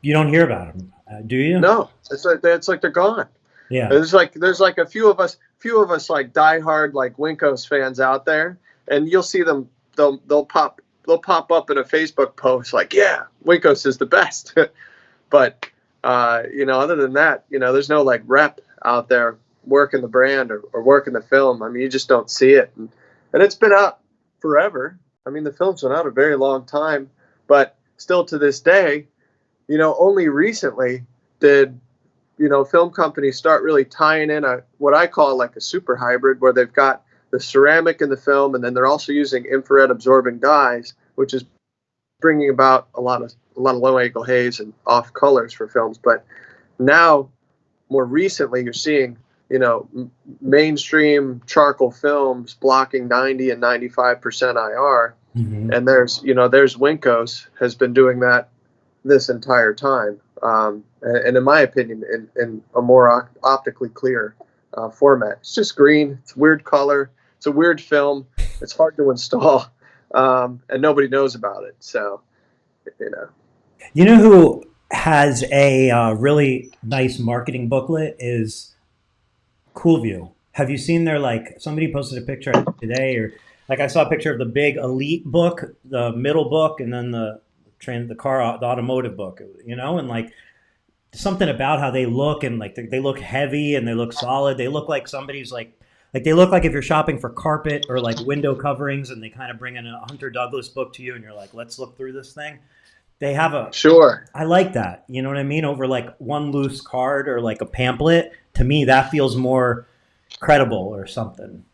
you don't hear about them, do you? No, it's like they're gone. Yeah. There's like a few of us like diehard like Winkos fans out there, and you'll see them. They'll pop up in a Facebook post like, yeah, Winkos is the best. But other than that, there's no like rep out there working the brand or working the film. I mean, you just don't see it, and it's been out forever. I mean, the film's been out a very long time, but still to this day, only recently did film companies start really tying in what I call like a super hybrid, where they've got the ceramic in the film, and then they're also using infrared absorbing dyes, which is bringing about a lot of low angle haze and off colors for films. But now, more recently, you're seeing mainstream charcoal films blocking 90 and 95% IR, and there's Winkos has been doing that this entire time, and in my opinion, in a more optically clear format. It's just green. It's a weird color. It's a weird film. It's hard to install, and nobody knows about it. So, You know who has a really nice marketing booklet is Coolview. Have you seen their, like, somebody posted a picture today, or like I saw a picture of the big Elite book, the middle book, and then the automotive book, and like something about how they look, and like they look heavy and they look solid. They look like somebody's like they look like if you're shopping for carpet or like window coverings, and they kind of bring in a Hunter Douglas book to you, and you're like, let's look through this thing. They have a sure. I like that. You know what I mean? Over like one loose card or like a pamphlet. To me, that feels more credible or something.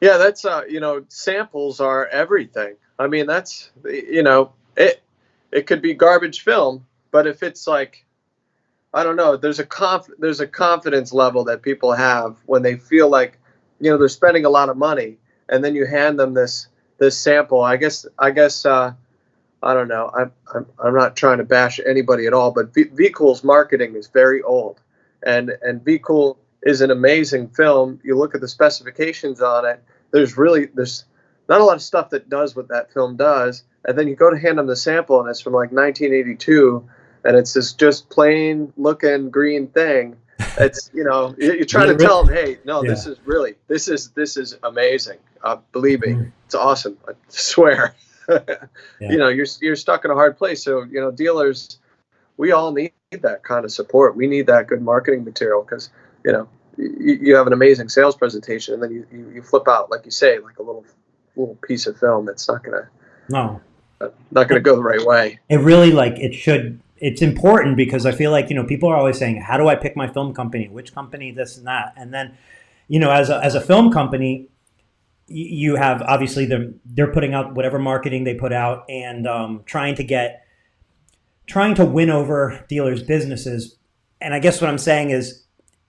Yeah, that's samples are everything. I mean, that's it could be garbage film, but if it's like, I don't know, there's a confidence level that people have when they feel like they're spending a lot of money, and then you hand them this sample. I guess I don't know. I'm not trying to bash anybody at all, but V-Cool's marketing is very old, and V-Cool is an amazing film. You look at the specifications on it. There's not a lot of stuff that does what that film does, and then you go to hand them the sample, and it's from like 1982, and it's this just plain looking green thing. It's you're trying to tell them, hey, no, this is amazing. Believe me, it's awesome. I swear. You're stuck in a hard place. So dealers, we all need that kind of support. We need that good marketing material, because you have an amazing sales presentation, and then you flip out, like you say, like a little piece of film that's not gonna go the right way. It really, like, it should. It's important, because I feel like people are always saying, how do I pick my film company, which company, this and that, and then as a film company, you have, obviously, they're putting out whatever marketing they put out, and trying to win over dealers' businesses. And I guess what I'm saying is,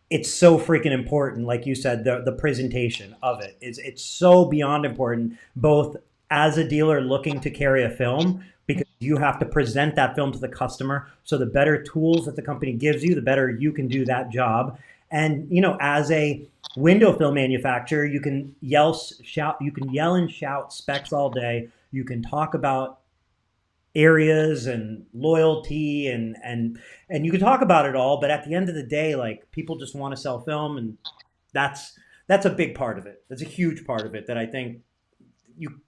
it's so freaking important. Like you said, the presentation of it is, it's so beyond important, both as a dealer looking to carry a film, because you have to present that film to the customer. So the better tools that the company gives you, the better you can do that job. And as a window film manufacturer, you can yell and shout specs all day. You can talk about areas and loyalty, and you can talk about it all, but at the end of the day, like, people just want to sell film, and that's that's a big part of it. That's a huge part of it that I think you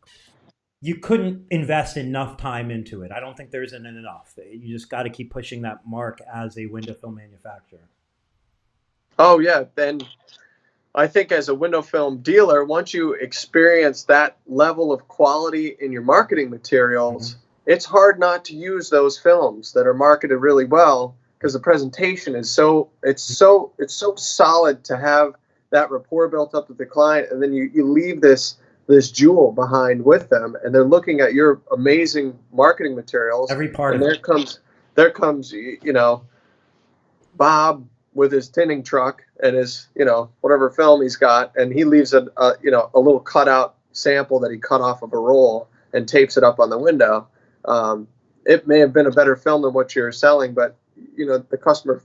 you couldn't invest enough time into it. I don't think there isn't enough. You just got to keep pushing that mark as a window film manufacturer. Oh yeah, then I think as a window film dealer, once you experience that level of quality in your marketing Mm-hmm. materials, it's hard not to use those films that are marketed really well, because the presentation is so solid to have that rapport built up with the client, and then you leave this jewel behind with them, and they're looking at your amazing marketing materials, Every part and of it. there comes Bob with his tinting truck and his, whatever film he's got, and he leaves a little cutout sample that he cut off of a roll and tapes it up on the window. It may have been a better film than what you're selling, but the customer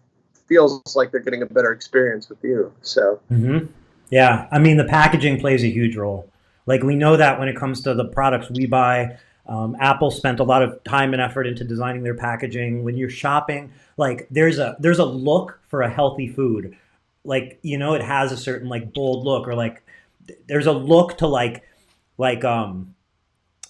feels like they're getting a better experience with you. So Mm-hmm. Yeah, I mean, the packaging plays a huge role. Like, we know that when it comes to the products we buy, Apple spent a lot of time and effort into designing their packaging. When you're shopping, like, there's a look for a healthy food. Like, it has a certain, like, bold look, or like there's a look to, like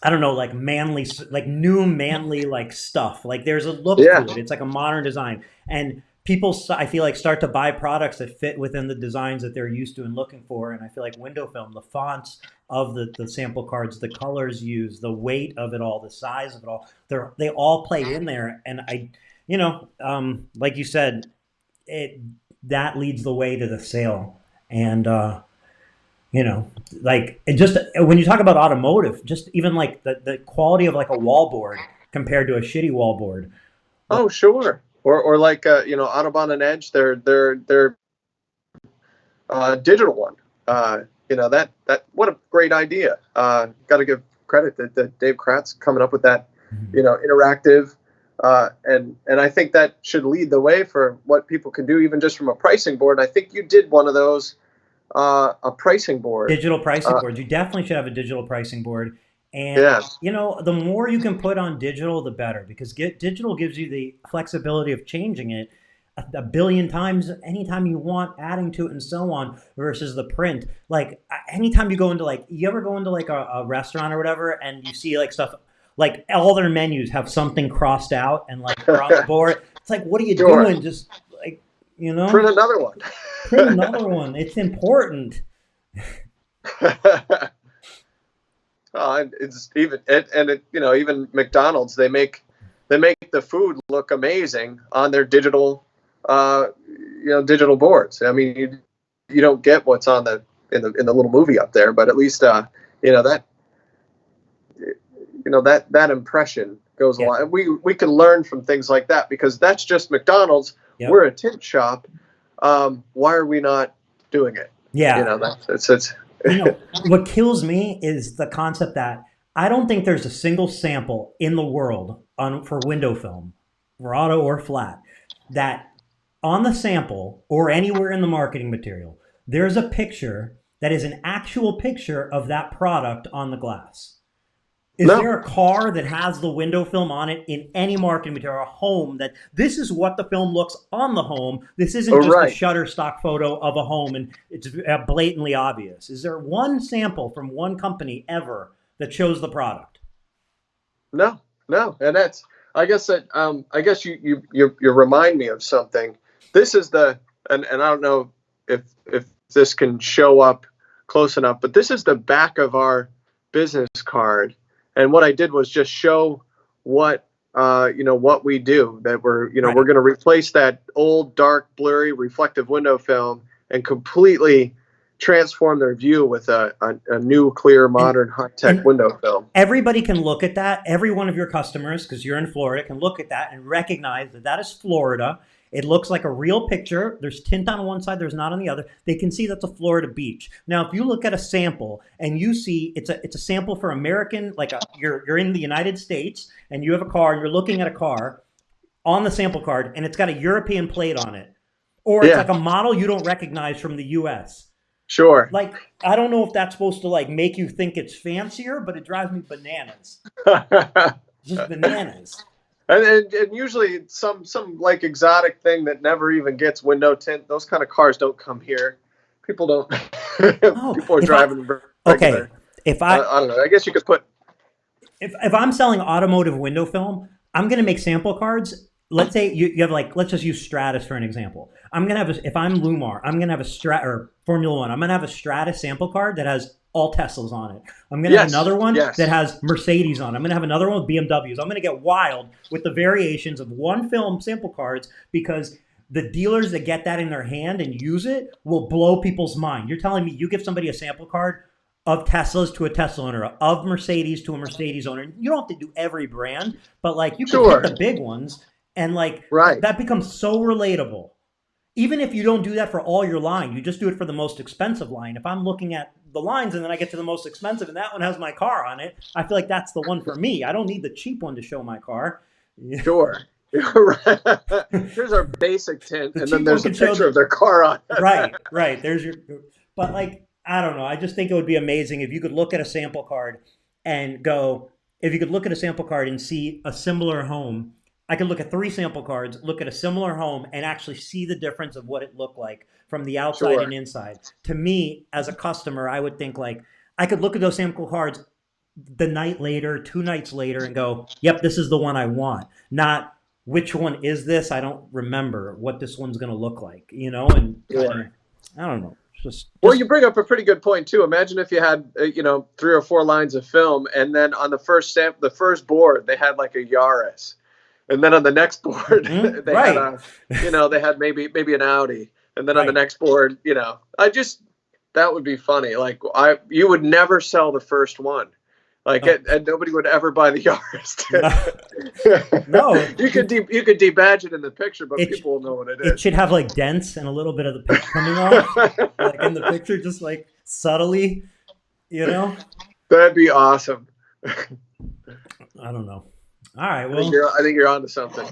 I don't know, like manly, like new manly, like stuff. Like, there's a look yeah, to it. It's like a modern design, and people, I feel like, start to buy products that fit within the designs that they're used to and looking for. And I feel like window film, the fonts of the sample cards, the colors used, the weight of it all, the size of it all, they all play in there. And like you said, it that leads the way to the sale. And you know like, it just, when you talk about automotive, just even like the quality of like a wallboard compared to a shitty wallboard. Like, oh sure, or like Autobahn and Edge, their digital one. That what a great idea. Got to give credit that Dave Kratz coming up with that, interactive, and I think that should lead the way for what people can do, even just from a pricing board. I think you did one of those, a pricing board. digital pricing boards, you definitely should have a digital pricing board. And Yeah, the more you can put on digital, the better, because digital gives you the flexibility of changing it a billion times anytime you want, adding to it and so on, versus the print. Like, anytime you go into, like, you ever go into like a restaurant or whatever, and you see like stuff, like all their menus have something crossed out and like they're on the board. It's like, what are you sure. doing? Just like, Print another one. print another one. It's important. It's even even McDonald's, they make the food look amazing on their digital boards. I mean, you don't get what's on in the little movie up there, but at least that that impression goes a Yeah. lot. We can learn from things like that, because that's just McDonald's. Yep. We're a tint shop. Why are we not doing it? Yeah. That's it's. What kills me is the concept that I don't think there's a single sample in the world for window film, for auto or flat, that on the sample or anywhere in the marketing material, there's a picture that is an actual picture of that product on the glass. Is No, there a car that has the window film on it in any marketing material, a home, that this is what the film looks on the home? This isn't just a right. Shutterstock photo of a home and it's blatantly obvious. Is there one sample from one company ever that shows the product? No, no, and that's. I guess that. I guess you remind me of something. This is and I don't know if this can show up close enough, but this is the back of our business card. And what I did was just show what we do. That we're Right. going to replace that old, dark, blurry, reflective window film and completely transform their view with a new, clear, And modern, high-tech and window film. everybody can look at that. Every one of your customers, because you're in Florida, can look at that and recognize that that is Florida. It looks like a real picture. There's tint on one side, there's not on the other. They can see that's a Florida beach. Now, if you look at a sample and you see it's a sample for American, like you're in the United States and you have a car and you're looking at a car on the sample card and it's got a European plate on it, or it's like a model you don't recognize from the US. Sure. Like, I don't know if that's supposed to like make you think it's fancier, but it drives me bananas. Just bananas. And usually some like exotic thing that never even gets window tint. Those kind of cars don't come here. People don't. People are driving regular. Okay. I don't know. I guess you could put. If I'm selling automotive window film, I'm going to make sample cards. Let's say you have like, let's just use Stratus for an example. I'm going to have, if I'm Lumar, I'm going to have or Formula One, I'm going to have a Stratus sample card that has all Teslas on it. I'm going to have another one that has Mercedes on it. I'm going to have another one with BMWs. I'm going to get wild with the variations of one film sample cards, because the dealers that get that in their hand and use it will blow people's mind. You're telling me you give somebody a sample card of Teslas to a Tesla owner, of Mercedes to a Mercedes owner. You don't have to do every brand, but like you can hit the big ones. And like that becomes so relatable. Even if you don't do that for all your line, you just do it for the most expensive line. If I'm looking at the lines and then I get to the most expensive and that one has my car on it, I feel like that's the one for me. I don't need the cheap one to show my car. Sure. Here's our basic tint, and then there's a picture of their car on it. Right. There's your. But like, I don't know. I just think it would be amazing if you could look at a sample card and go. If you could look at a sample card and see a similar home. I could look at 3 sample cards, look at a similar home, and actually see the difference of what it looked like from the outside and inside. To me, as a customer, I would think like, I could look at those sample cards the night later, 2 nights later, and go, yep, this is the one I want. Not, which one is this? I don't remember what this one's going to look like, you know? And I don't know. Well, you bring up a pretty good point too. Imagine if you had, 3 or 4 lines of film, and then on the first board, they had like a Yaris. And then on the next board, they had they had maybe an Audi, and then on the next board, that would be funny. Like you would never sell the first one, like and nobody would ever buy the Yaris. No, you could debadge it in the picture, but people will know what it is. It should have like dents and a little bit of the paint coming off, like in the picture, just like subtly, That'd be awesome. I don't know. All right. Well, I think you're onto something.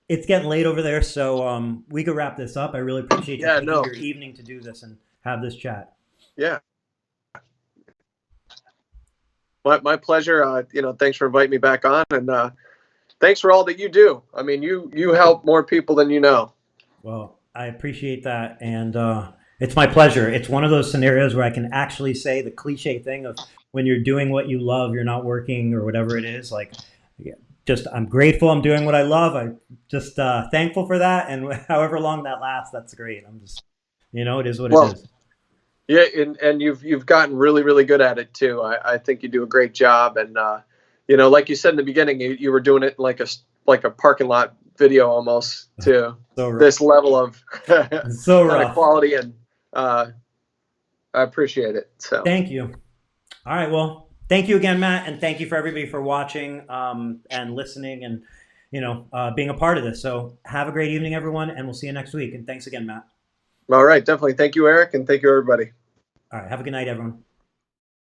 It's getting late over there, so we could wrap this up. I really appreciate you taking your evening to do this and have this chat. Yeah. My pleasure. Thanks for inviting me back on, and thanks for all that you do. I mean, you help more people than you know. Well, I appreciate that, and it's my pleasure. It's one of those scenarios where I can actually say the cliche thing of when you're doing what you love, you're not working or whatever it is, like. Just I'm grateful I'm doing what I love. I'm just thankful for that, and however long that lasts, that's great. I'm just, it is what it is. Yeah, and you've gotten really, really good at it too. I think you do a great job, and like you said in the beginning, you were doing it like a parking lot video almost to this level of quality, and I appreciate it. So thank you. All right, well. Thank you again, Matt, and thank you for everybody for watching and listening and, being a part of this. So have a great evening, everyone, and we'll see you next week. And thanks again, Matt. All right. Definitely. Thank you, Eric, and thank you, everybody. All right. Have a good night, everyone.